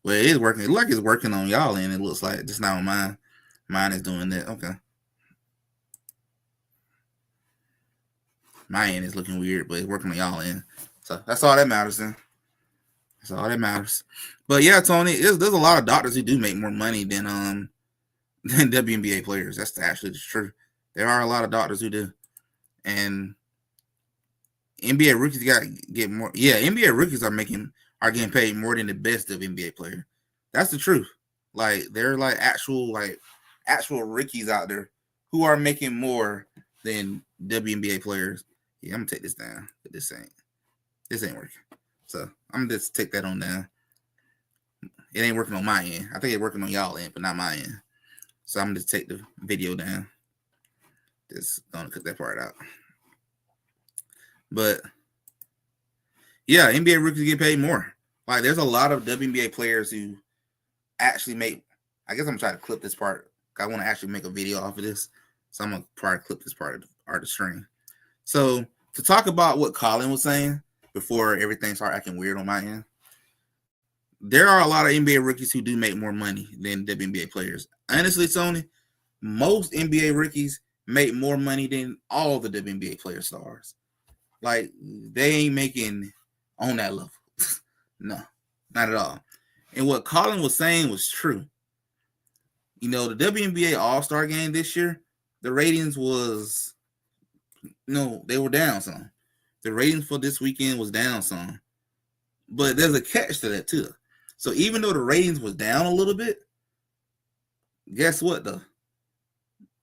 Well, it is working. It looks like it's working on y'all end. It looks like just not on mine. Mine is doing that. Okay. My end is looking weird, but it's working on y'all end. So that's all that matters then. That's all that matters. But yeah, Tony, there's a lot of doctors who do make more money than than WNBA players. That's actually the truth. There are a lot of doctors who do. And NBA rookies got to get more. Yeah, NBA rookies are getting paid more than the best WNBA player. That's the truth. Like they're like actual rookies out there who are making more than WNBA players. Yeah, I'm gonna take this down. But this ain't working. So I'm gonna just take that on down. It ain't working on my end. I think it's working on y'all end, but not my end. So I'm gonna just take the video down. Just gonna cut that part out. But yeah, NBA rookies get paid more. Like there's a lot of WNBA players who actually make. I guess I'm gonna try to clip this part. I want to actually make a video off of this, so I'm gonna probably clip this part of the stream. So to talk about what Colin was saying before everything started acting weird on my end, there are a lot of NBA rookies who do make more money than WNBA players. Honestly, Tony, most NBA rookies make more money than all the WNBA player stars. Like they ain't making on that level. No, not at all. And what Colin was saying was true. You know, the WNBA All-Star game this year, the ratings they were down some. The ratings for this weekend was down some. But there's a catch to that too. So even though the ratings was down a little bit, guess what though?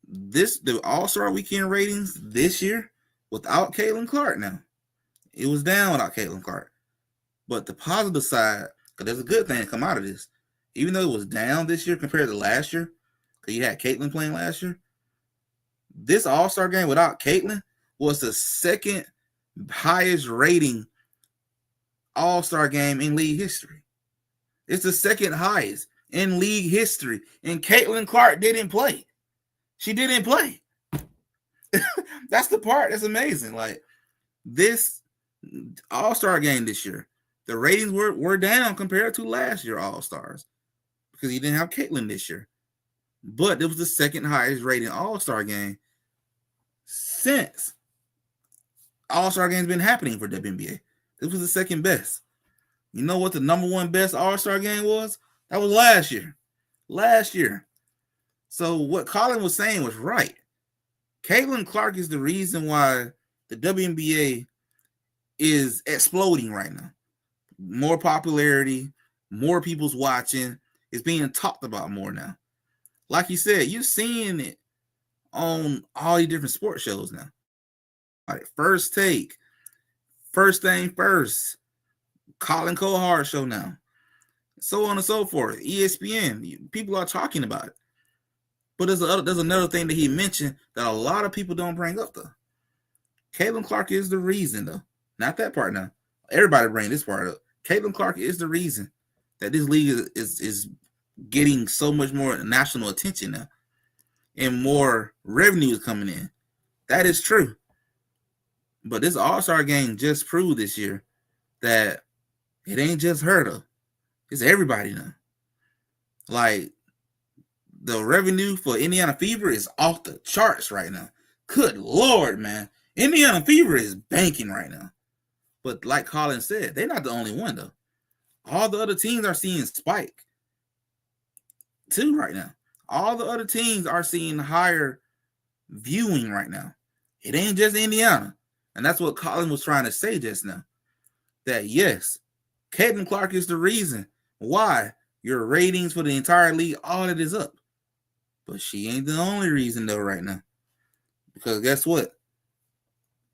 The All-Star weekend ratings this year without Caitlin Clark now. It was down without Caitlin Clark. But the positive side, because there's a good thing to come out of this. Even though it was down this year compared to last year, because you had Caitlin playing last year, this All-Star game without Caitlin was the second highest rating All-Star game in league history. It's the second highest in league history. And Caitlin Clark didn't play. She didn't play. That's the part that's amazing. Like this All-Star game this year, the ratings were down compared to last year All-Stars because you didn't have Caitlin this year. But it was the second highest rating All-Star game since All-Star game's been happening for WNBA. This was the second best. You know what the number one best All-Star game was? That was last year. Last year. So what Colin was saying was right. Caitlin Clark is the reason why the WNBA is exploding right now. More popularity, more people's watching. It's being talked about more now. Like you said, you're seeing it on all these different sports shows now. Like First Take, First Thing First, Colin Cohart show now, so on and so forth. ESPN, people are talking about it. But there's another thing that he mentioned that a lot of people don't bring up though. Caitlin Clark is the reason though. Not that part now. Everybody bring this part up. Caitlin Clark is the reason that this league is getting so much more national attention now and more revenue is coming in. That is true. But this All-Star game just proved this year that it ain't just her though. It's everybody now. Like the revenue for Indiana Fever is off the charts right now. Good Lord, man. Indiana Fever is banking right now. But like Colin said, they're not the only one though. All the other teams are seeing spike too right now. All the other teams are seeing higher viewing right now. It ain't just Indiana. And that's what Colin was trying to say just now. That yes, Caitlin Clark is the reason why your ratings for the entire league, all it is up. But she ain't the only reason though right now. Because guess what?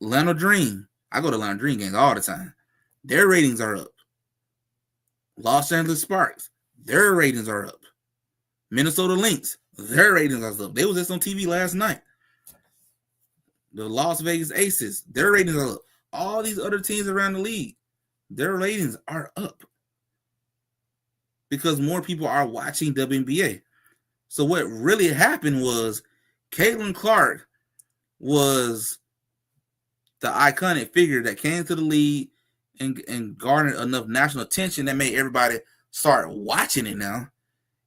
Atlanta Dream. I go to Atlanta Dream games all the time. Their ratings are up. Los Angeles Sparks. Their ratings are up. Minnesota Lynx. Their ratings are up. They was just on TV last night. The Las Vegas Aces. Their ratings are up. All these other teams around the league, their ratings are up. Because more people are watching WNBA. So what really happened was Caitlin Clark was the iconic figure that came to the league and garnered enough national attention that made everybody start watching it now.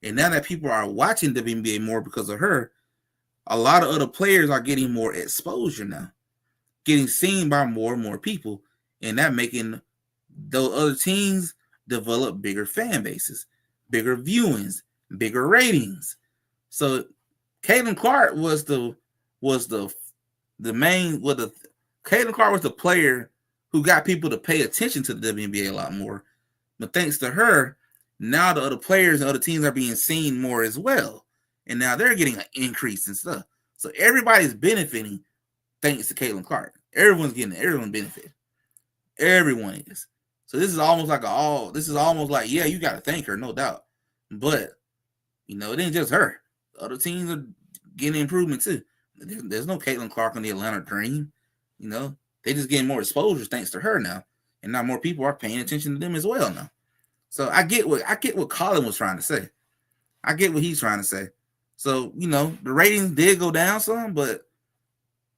And now that people are watching WNBA more because of her, a lot of other players are getting more exposure now, getting seen by more and more people, and that making those other teams develop bigger fan bases, bigger viewings, bigger ratings. So Caitlin Clark was the main Caitlin Clark was the player who got people to pay attention to the WNBA a lot more. But thanks to her, now the other players and other teams are being seen more as well. And now they're getting an increase and stuff. So everybody's benefiting thanks to Caitlin Clark. Everyone's benefiting. Everyone is. So this is almost like yeah, you got to thank her, no doubt. But, it ain't just her. The other teams are getting improvement too. There's no Caitlin Clark on the Atlanta Dream. They just getting more exposure thanks to her now. And now more people are paying attention to them as well now. So I get what Colin was trying to say. I get what he's trying to say. So, the ratings did go down some, but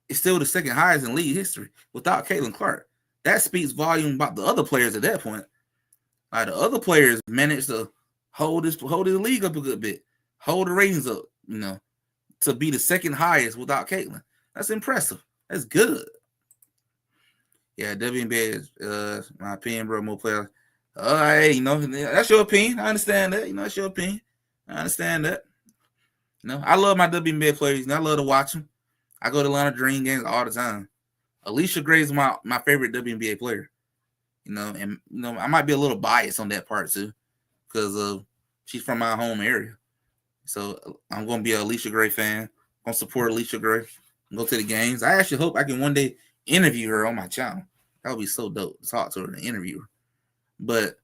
it's still the second highest in league history without Caitlin Clark. That speaks volume about the other players at that point. Like the other players managed to hold the league up a good bit, hold the ratings up, to be the second highest without Caitlin. That's impressive. That's good. Yeah, WNBA is my opinion, bro. More players. Hey, that's your opinion. I understand that. That's your opinion. I understand that. I love my WNBA players. I love to watch them. I go to Atlanta Dream games all the time. Alicia Gray is my favorite WNBA player. And I might be a little biased on that part too, because she's from my home area. So I'm gonna be an Alicia Gray fan. I'm gonna support Alicia Gray. Go to the games. I actually hope I can one day interview her on my channel. That would be so dope to talk to her and interview her. But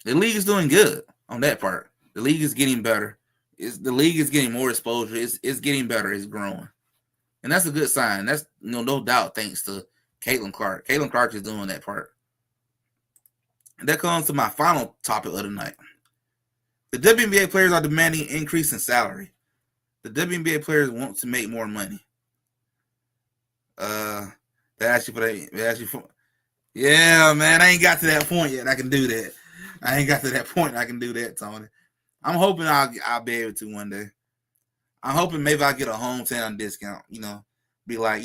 the league is doing good on that part. The league is getting better. The league is getting more exposure. It's getting better. It's growing. And that's a good sign. That's no doubt thanks to Caitlin Clark. Caitlin Clark is doing that part. And that comes to my final topic of the night. The WNBA players are demanding an increase in salary. The WNBA players want to make more money. Yeah, man, I ain't got to that point yet. I can do that. I ain't got to that point. I can do that, Tony. I'm hoping I'll be able to one day. I'm hoping maybe I'll get a hometown discount, be like,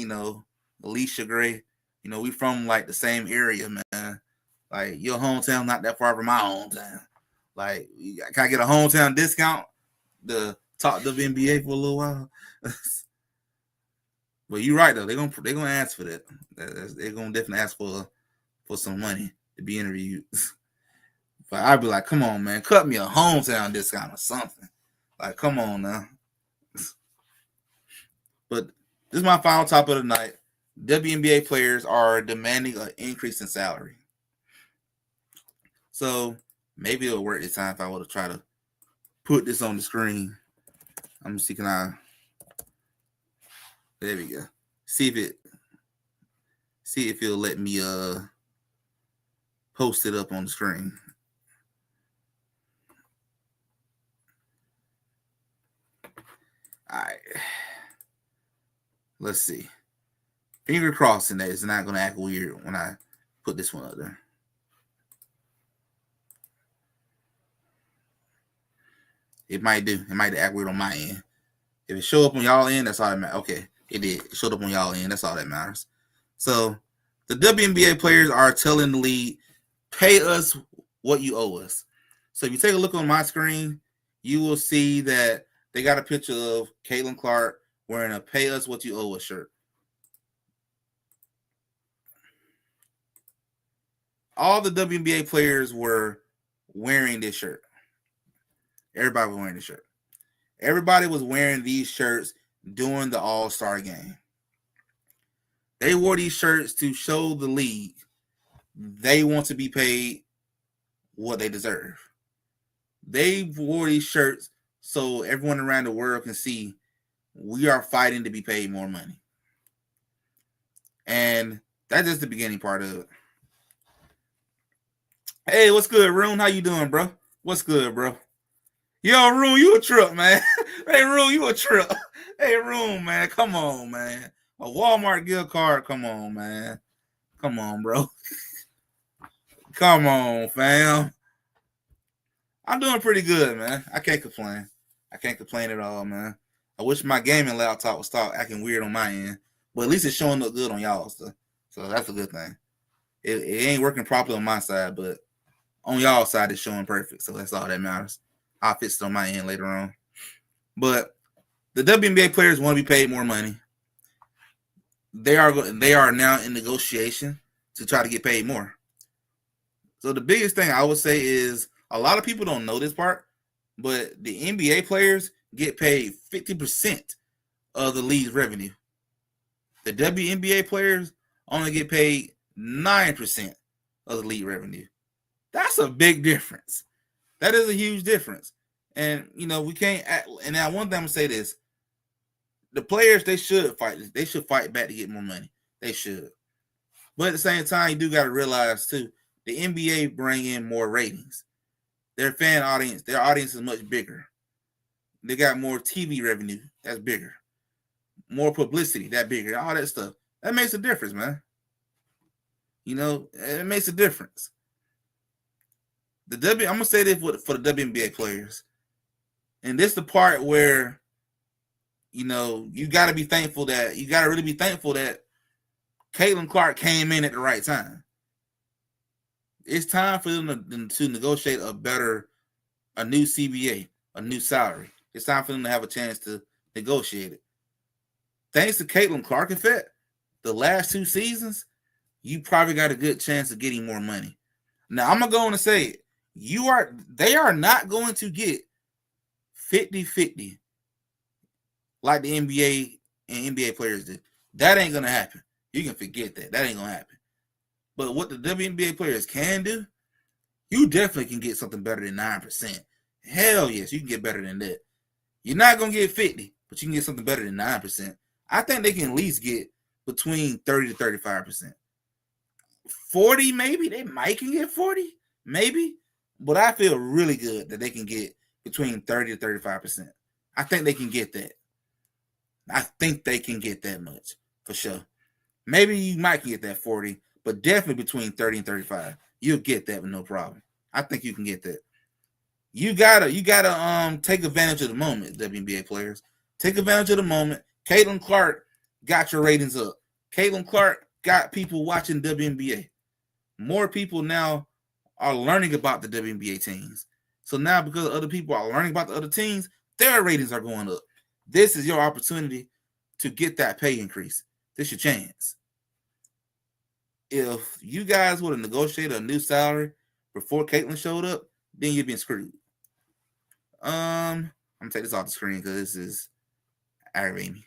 Alicia Gray. We from like the same area, man. Like your hometown not that far from my hometown. Like, can I get a hometown discount to talk WNBA for a little while? But you're right though. They're gonna ask for that. They're gonna definitely ask for some money to be interviewed. But I'd be like, come on, man, cut me a hometown discount or something. Like, come on now. But this is my final topic of the night. WNBA players are demanding an increase in salary. So maybe it'll work this time if I were to try to put this on the screen. I'm gonna see, there we go. See if it'll let me post it up on the screen. All right. Let's see. Finger crossing that it's not going to act weird when I put this one up there. It might do. It might act weird on my end. If it show up on y'all end, that's all that matters. Okay, it did. It showed up on y'all end. That's all that matters. So the WNBA players are telling the league, pay us what you owe us. So if you take a look on my screen, you will see that they got a picture of Caitlin Clark wearing a pay us what you owe us shirt. All the WNBA players were wearing this shirt. Everybody was wearing this shirt. Everybody was wearing these shirts during the All-Star game. They wore these shirts to show the league they want to be paid what they deserve. They wore these shirts so everyone around the world can see we are fighting to be paid more money. And that's just the beginning part of it. Hey, what's good, Rune? How you doing, bro? What's good, bro? Yo, Rune, you a trip, man. Hey, Rune, you a trip. Hey, Rune, man, come on, man. A Walmart gift card, come on, man. Come on, bro. Come on, fam. I'm doing pretty good, man. I can't complain. I can't complain at all, man. I wish my gaming laptop would stop acting weird on my end, but at least it's showing up good on y'all stuff. So that's a good thing. It ain't working properly on my side, but on y'all side, it's showing perfect. So that's all that matters. I'll fix it on my end later on. But the WNBA players want to be paid more money. They are now in negotiation to try to get paid more. So the biggest thing I would say is A lot of people don't know this part, but the NBA players get paid 50% of the league's revenue. The WNBA players only get paid 9% of the league revenue. That's a big difference. That is a huge difference. And, we can't act, and now one thing I'm going to say this. The players, they should fight. They should fight back to get more money. They should. But at the same time, you do got to realize, too, the NBA bring in more ratings. Their fan audience, their audience is much bigger. They got more TV revenue. That's bigger. More publicity. That bigger. All that stuff. That makes a difference, man. It makes a difference. I'm going to say this for the WNBA players. And this is the part where, you got to be thankful that, you got to really be thankful that Caitlin Clark came in at the right time. It's time for them to negotiate a new CBA, a new salary. It's time for them to have a chance to negotiate it. Thanks to Caitlin Clark effect, the last 2 seasons, you probably got a good chance of getting more money. Now, I'm going to go on and say it. They are not going to get 50-50 like the NBA and NBA players did. That ain't going to happen. You can forget that. That ain't going to happen. But what the WNBA players can do, you definitely can get something better than 9%. Hell yes, you can get better than that. You're not going to get 50, but you can get something better than 9%. I think they can at least get between 30 to 35%. 40, maybe. They might can get 40, maybe. But I feel really good that they can get between 30 to 35%. I think they can get that. I think they can get that much, for sure. Maybe you might can get that 40, but definitely between 30 and 35. You'll get that with no problem. I think you can get that. You gotta take advantage of the moment, WNBA players. Take advantage of the moment. Caitlin Clark got your ratings up. Caitlin Clark got people watching WNBA. More people now are learning about the WNBA teams. So now, because other people are learning about the other teams, their ratings are going up. This is your opportunity to get that pay increase. This is your chance. If you guys would have negotiated a new salary before Caitlin showed up, then you've been screwed. I'm gonna take this off the screen because this is aggravating me.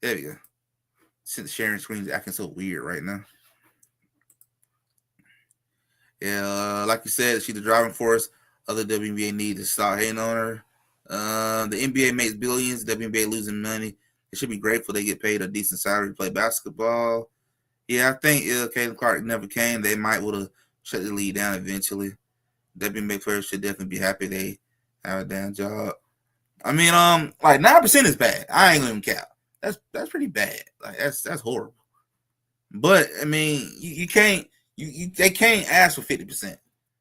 There we go. Since sharing screen is acting so weird right now. Yeah, like you said, she's the driving force. Other WNBA need to start hating on her. The NBA makes billions. WNBA losing money. They should be grateful they get paid a decent salary to play basketball. Yeah, I think if Caitlin Clark never came, they might would have shut the league down eventually. WNBA players should definitely be happy they have a damn job. I mean, like 9% is bad. I ain't gonna even count. That's pretty bad. Like that's horrible. But I mean, you can't they can't ask for 50%.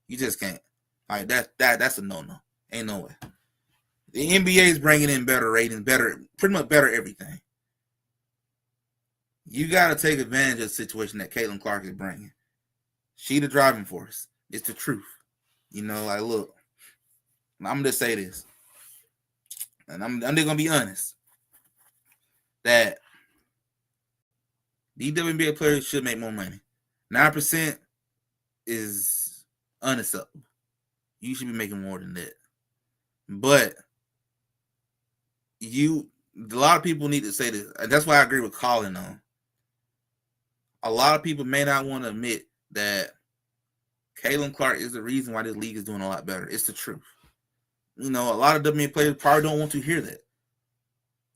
You just can't. Like that's a no. Ain't no way. The NBA is bringing in better ratings, pretty much better everything. You got to take advantage of the situation that Caitlin Clark is bringing. She the driving force. It's the truth. Like, look, I'm going to just say this. And I'm just going to be honest. That these WNBA players should make more money. 9% is unacceptable. You should be making more than that. But a lot of people need to say this. That's why I agree with Colin on. A lot of people may not want to admit that Caitlin Clark is the reason why this league is doing a lot better. It's the truth. A lot of WNBA players probably don't want to hear that.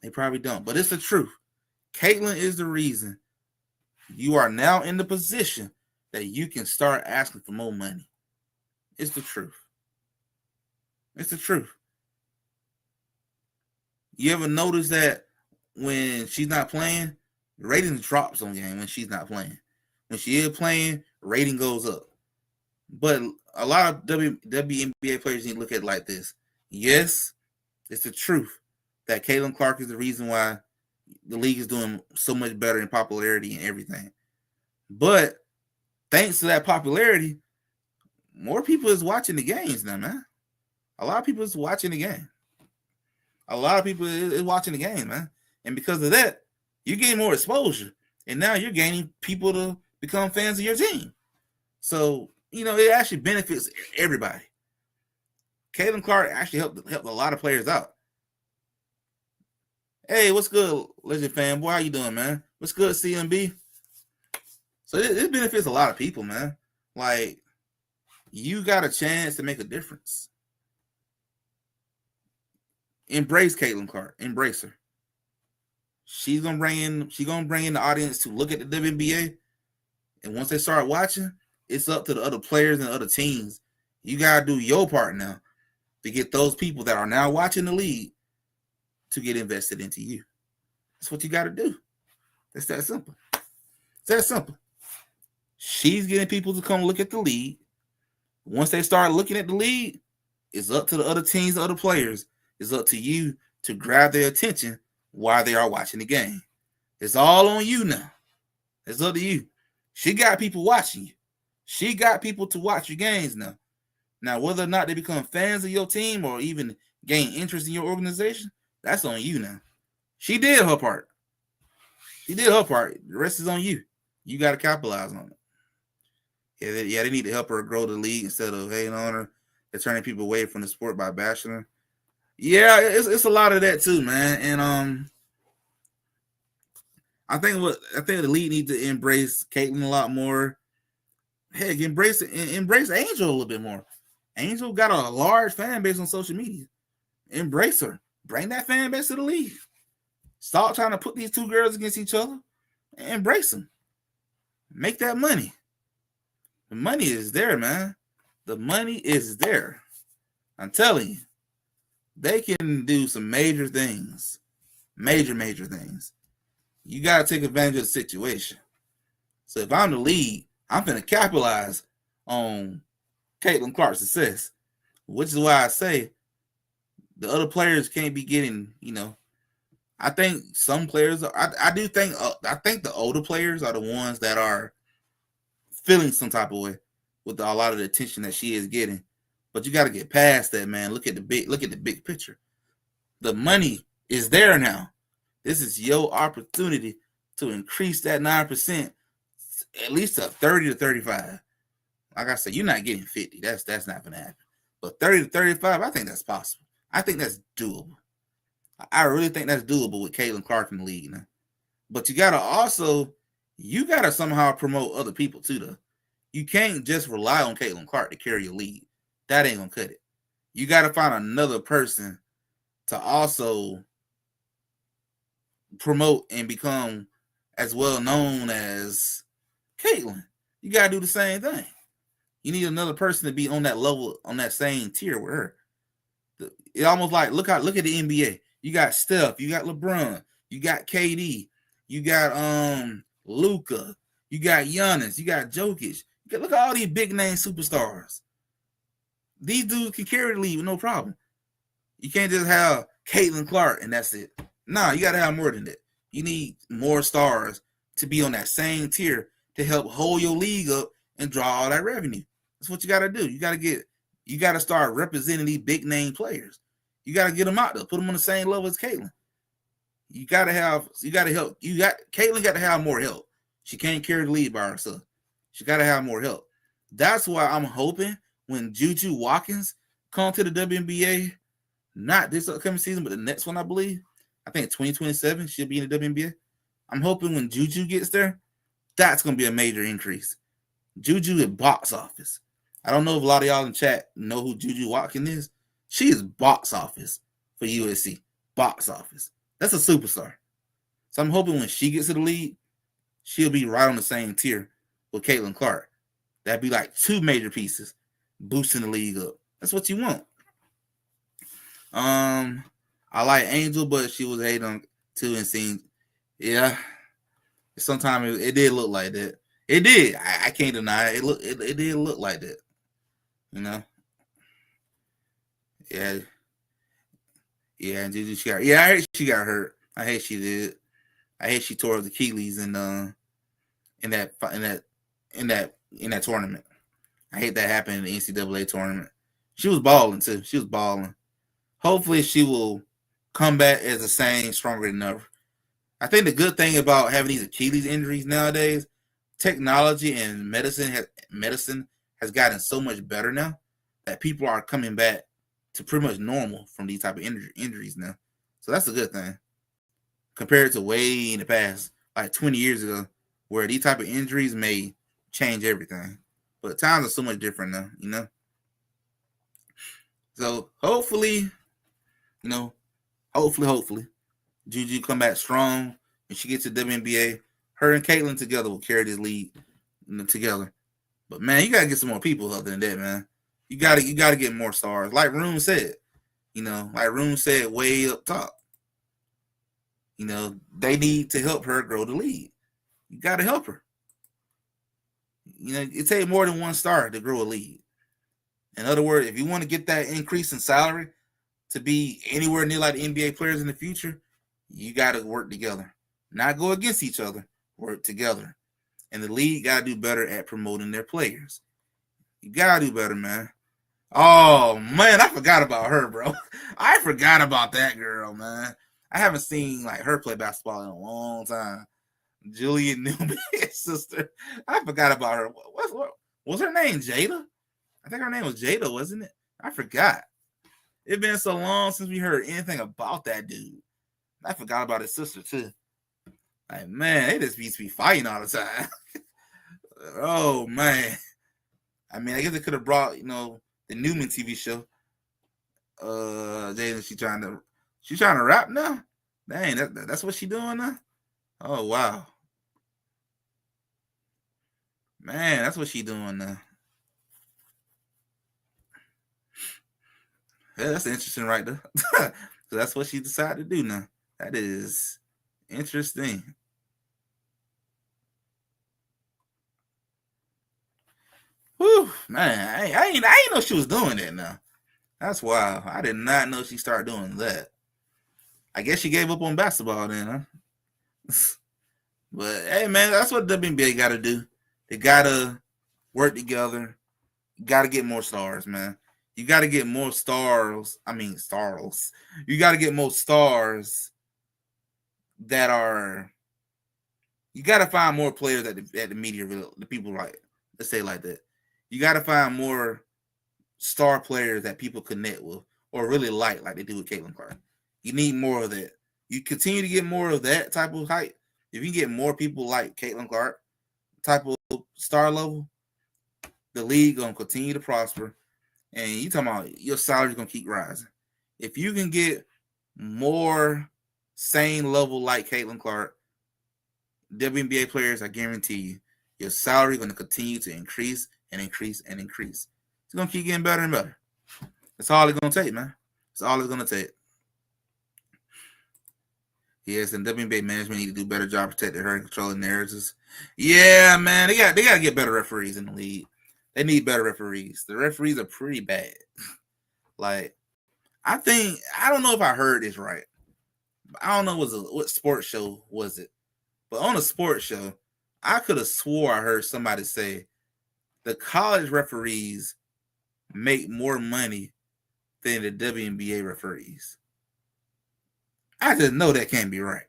They probably don't. But it's the truth. Caitlin is the reason you are now in the position that you can start asking for more money. It's the truth. It's the truth. You ever notice that when she's not playing, the ratings drops on game when she's not playing. When she is playing, rating goes up. But a lot of WNBA players need to look at it like this. Yes, it's the truth that Caitlin Clark is the reason why the league is doing so much better in popularity and everything. But thanks to that popularity, more people is watching the games now, man. A lot of people is watching the game. A lot of people is watching the game, man. And because of that, you're getting more exposure. And now you're gaining people to become fans of your team. So, it actually benefits everybody. Caitlin Clark actually helped a lot of players out. Hey, what's good, Legend fan? Boy, how you doing, man? What's good, CMB? So this benefits a lot of people, man. Like, you got a chance to make a difference. Embrace Caitlin Clark. Embrace her. She's gonna bring in the audience to look at the WNBA. And once they start watching, it's up to the other players and other teams. You gotta do your part now to get those people that are now watching the league to get invested into you. That's what you got to do. It's that simple. It's that simple. She's getting people to come look at the league. Once they start looking at the league, it's up to the other teams, the other players. It's up to you to grab their attention while they are watching the game. It's all on you now. It's up to you. She got people watching you. She got people to watch your games now. Now, whether or not they become fans of your team or even gain interest in your organization, that's on you now. She did her part. The rest is on you. You got to capitalize on it. Yeah, they need to help her grow the league instead of hating on her. They're turning people away from the sport by bashing her. Yeah, it's a lot of that too, man. And I think the league needs to embrace Caitlin a lot more. Heck, embrace Angel a little bit more. Angel got a large fan base on social media. Embrace her. Bring that fan base to the league. Stop trying to put these two girls against each other. Embrace them. Make that money. The money is there, man. The money is there. I'm telling you. They can do some major things. Major things. You got to take advantage of the situation. So if I'm the league, I'm going to capitalize on Caitlin Clark's success, which is why I say the other players can't be getting, I think some players, I think the older players are the ones that are feeling some type of way with a lot of the attention that she is getting. But you got to get past that, man. Look at the big picture. The money is there now. This is your opportunity to increase that 9% at least to 30 to 35. Like I said, you're not getting 50. That's not going to happen. But 30 to 35, I think that's possible. I think that's doable. I really think that's doable with Caitlin Clark in the league now. But you got to somehow promote other people too, though. You can't just rely on Caitlin Clark to carry your league. That ain't going to cut it. You got to find another person to also promote and become as well known as Caitlin. You got to do the same thing. You need another person to be on that level, on that same tier with her. It almost like, look at the NBA. You got Steph, you got LeBron, you got KD, you got Luka, you got Giannis, you got Jokic. Look at all these big name superstars. These dudes can carry the league with no problem. You can't just have Caitlin Clark and that's it. Nah, you got to have more than that. You need more stars to be on that same tier to help hold your league up and draw all that revenue. That's what you got to do. You got to start representing these big name players. You got to get them out there, put them on the same level as Caitlin. Caitlin got to have more help. She can't carry the lead by herself. She got to have more help. That's why I'm hoping when Juju Watkins comes to the WNBA, not this upcoming season, but the next one, I believe. I think 2027 she'll be in the WNBA. I'm hoping when Juju gets there, that's going to be a major increase. Juju at box office. I don't know if a lot of y'all in chat know who Juju Watkins is. She is box office for USC. Box office. That's a superstar. So I'm hoping when she gets to the league, she'll be right on the same tier with Caitlin Clark. That'd be like two major pieces boosting the league up. That's what you want. I like Angel, but she was hated on too and seen. Yeah. Sometimes it did look like that. It did. I can't deny it. It did look like that. Yeah. Yeah, and Juju, I hate she got hurt. I hate she did. I hate she tore the Achilles in that tournament. I hate that happened in the NCAA tournament. She was balling too. She was balling. Hopefully she will come back as the same, stronger than ever. I think the good thing about having these Achilles injuries nowadays, technology and medicine has gotten so much better now that people are coming back to pretty much normal from these type of injuries now. So that's a good thing compared to way in the past, like 20 years ago, where these type of injuries may change everything. But times are so much different now, you know. So hopefully, you know, hopefully, Juju come back strong and she gets to WNBA. Her and Caitlin together will carry this league, you know, together. But man, you gotta get some more people other than that, man. You gotta get more stars. Like Rune said, you know, like Rune said way up top. You know, they need to help her grow the league. You gotta help her. You know, it takes more than one star to grow a league. In other words, if you want to get that increase in salary to be anywhere near like the NBA players in the future, you got to work together. Not go against each other, work together. And the league got to do better at promoting their players. You got to do better, man. Oh, man, I forgot about her, bro. I forgot about that girl, man. I haven't seen like her play basketball in a long time. Julian Newman's sister. I forgot about her. What was her name? Jada? I think her name was Jada, wasn't it? I forgot. It's been so long since we heard anything about that dude. I forgot about his sister too. Like, man, they just used to be fighting all the time. Oh man. I mean, I guess they could have brought, you know, the Newman TV show. Jada, she's trying to rap now? Dang, that's what she doing now? Oh wow. Man, that's what she doing now. Yeah, that's interesting right there. So that's what she decided to do now. That is interesting. Whew, man, I ain't know she was doing that now. That's wild. I did not know she started doing that. I guess she gave up on basketball then, huh? But hey, man, that's what WNBA got to do. They got to work together. Got to get more stars, man. You got to get more stars. I mean, stars. You got to get more stars that are. You got to find more players at the media, the people like. Let's say like that. You got to find more star players that people connect with or really like they do with Caitlin Clark. You need more of that. You continue to get more of that type of hype. If you get more people like Caitlin Clark, type of star level, the league gonna continue to prosper. And you talking about your salary's gonna keep rising. If you can get more same level like Caitlin Clark, WNBA players, I guarantee you, your salary gonna continue to increase and increase and increase. It's gonna keep getting better and better. That's all it's gonna take, man. That's all it's gonna take. Yes, and WNBA management need to do a better job protecting her and controlling narratives. Yeah, man, they got to get better referees in the league. They need better referees. The referees are pretty bad. Like, I don't know if I heard this right. I don't know what sports show was it, but on a sports show, I could have swore I heard somebody say the college referees make more money than the WNBA referees. I just know that can't be right.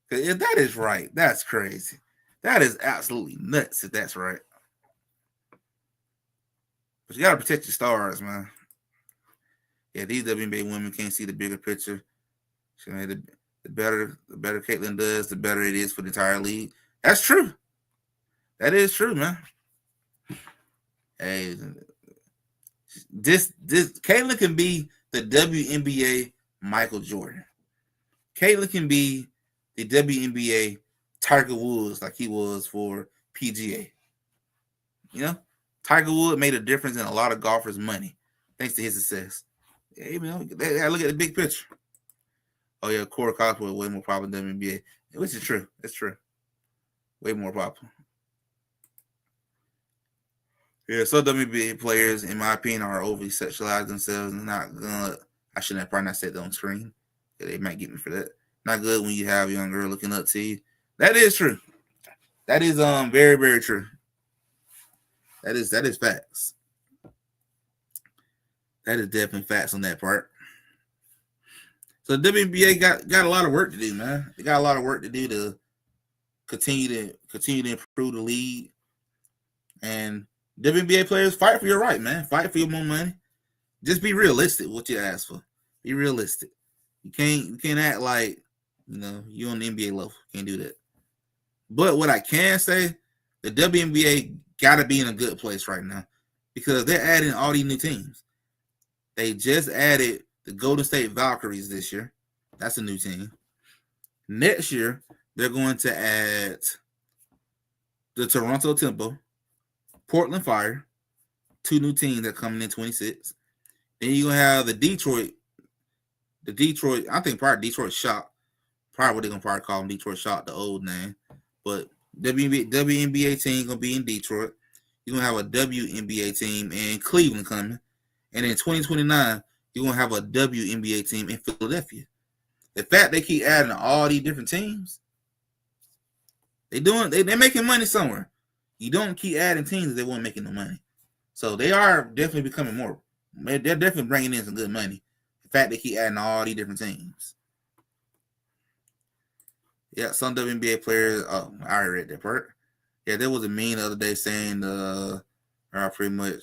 Because if that is right, that's crazy. That is absolutely nuts if that's right. But you got to protect your stars, man. Yeah, these WNBA women can't see the bigger picture. The better Caitlin does, the better it is for the entire league. That's true. That is true, man. Hey, this Caitlin can be the WNBA Michael Jordan. Caitlin can be the WNBA Tiger Woods like he was for PGA. You know, Tiger Woods made a difference in a lot of golfers' money thanks to his success. Yeah, you know, they gotta look at the big picture. Oh yeah, Corey Coswell way more popular than WNBA, which is true. It's true. Way more popular. Yeah, so WNBA players, in my opinion, are overly sexualized themselves and not gonna. I shouldn't have probably not said that on screen. Yeah, they might get me for that. Not good when you have a young girl looking up to you. That is true. That is very, very true. That is facts. That is definitely facts on that part. So the WNBA got a lot of work to do, man. They got a lot of work to do to continue to improve the league and WNBA players, fight for your right, man. Fight for your more money. Just be realistic what you ask for. Be realistic. You can't act like you on the NBA level. Can't do that. But what I can say, the WNBA gotta be in a good place right now because they're adding all these new teams. They just added the Golden State Valkyries this year. That's a new team. Next year, they're going to add the Toronto Tempo, Portland Fire, 2 new teams that coming in 26. Then you're going to have the Detroit, I think probably Detroit Shock. Probably what they're going to probably call them, Detroit Shock, the old name. But WNBA team going to be in Detroit. You're going to have a WNBA team in Cleveland coming. And in 2029, you're going to have a WNBA team in Philadelphia. The fact they keep adding all these different teams, they're making money somewhere. You don't keep adding teams if they weren't making no money. So they are definitely becoming more. They're definitely bringing in some good money. The fact they keep adding all these different teams. Yeah, some WNBA players. Oh, I already read that part. Yeah, there was a meme the other day saying pretty much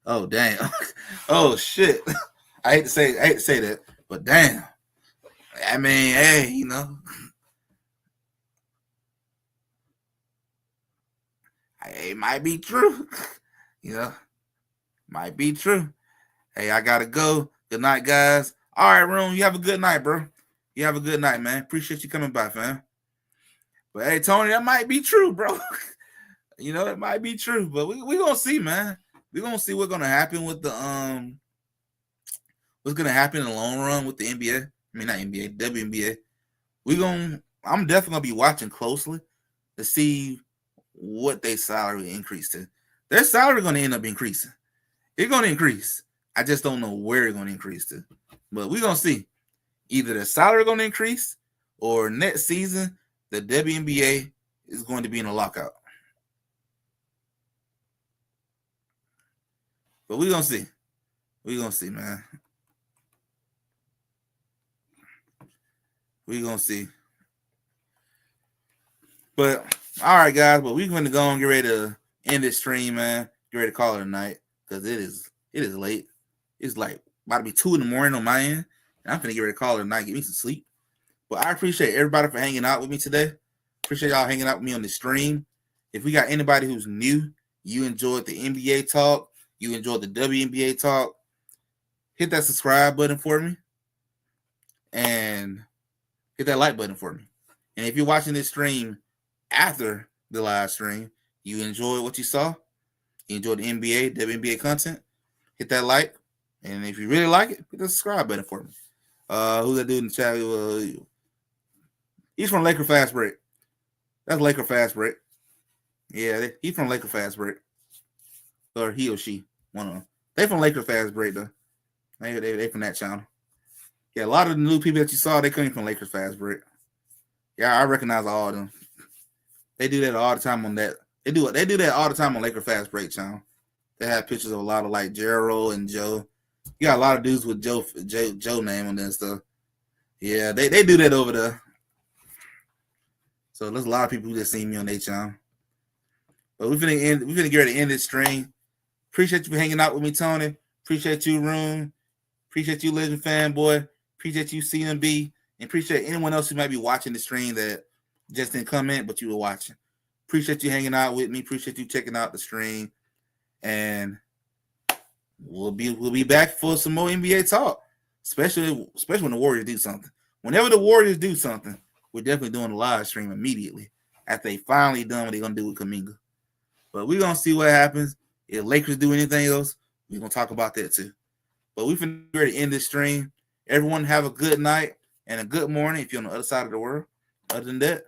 oh damn. Oh shit. I hate to say that, but damn. I mean, hey, it might be true. Might be true. Hey, I gotta go. Good night, guys. All right, Room. You have a good night, bro. You have a good night, man. Appreciate you coming by, fam. But hey, Tony, that might be true, bro. It might be true, but we gonna see, man. We're gonna see what's gonna happen with the what's gonna happen in the long run with the NBA. I mean, not NBA, WNBA. I'm definitely gonna be watching closely to see what their salary increase to. Their salary gonna end up increasing. It's gonna increase. I just don't know where it's gonna increase to. But we're gonna see. Either the salary gonna increase or next season the WNBA is going to be in a lockout. But we're gonna see. We're gonna see, man. We're gonna see. But all right, guys. But we're gonna go and get ready to end this stream, man. Get ready to call it a night because it is late. It's like about to be 2 a.m. on my end. And I'm gonna get ready to call it a night, get me some sleep. But I appreciate everybody for hanging out with me today. Appreciate y'all hanging out with me on the stream. If we got anybody who's new, you enjoyed the NBA talk, you enjoyed the WNBA talk, hit that subscribe button for me and hit that like button for me. And if you're watching this stream after the live stream, you enjoyed what you saw, you enjoyed the NBA, WNBA content, hit that like. And if you really like it, hit the subscribe button for me. Who's that dude in the chat? He's from Laker Fast Break. That's Laker Fast Break. Yeah, he's from Laker Fast Break. Or he or she. One of them. They from Laker Fast Break, though. They from that channel. Yeah, a lot of the new people that you saw, they came from Lakers Fast Break. Yeah, I recognize all of them. They do that all the time on that. They do that all the time on Laker Fast Break channel. They have pictures of a lot of like Gerald and Joe. You got a lot of dudes with Joe name on there and stuff. Yeah, they do that over there. So there's a lot of people who just seen me on their channel. But we're finna get ready to end this stream. Appreciate you for hanging out with me, Tony. Appreciate you, Room. Appreciate you, Legend Fanboy. Appreciate you, CMB. And appreciate anyone else who might be watching the stream that just didn't comment, but you were watching. Appreciate you hanging out with me. Appreciate you checking out the stream. And we'll be back for some more NBA talk, especially when the Warriors do something. Whenever the Warriors do something, we're definitely doing a live stream immediately after they finally done what they're gonna do with Kuminga. But we're gonna see what happens. If Lakers do anything else, we're gonna talk about that too. But we're finna ready to end this stream. Everyone have a good night and a good morning if you're on the other side of the world. Other than that,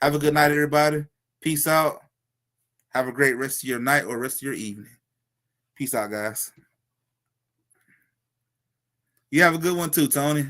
have a good night, everybody. Peace out. Have a great rest of your night or rest of your evening. Peace out, guys. You have a good one too, Tony.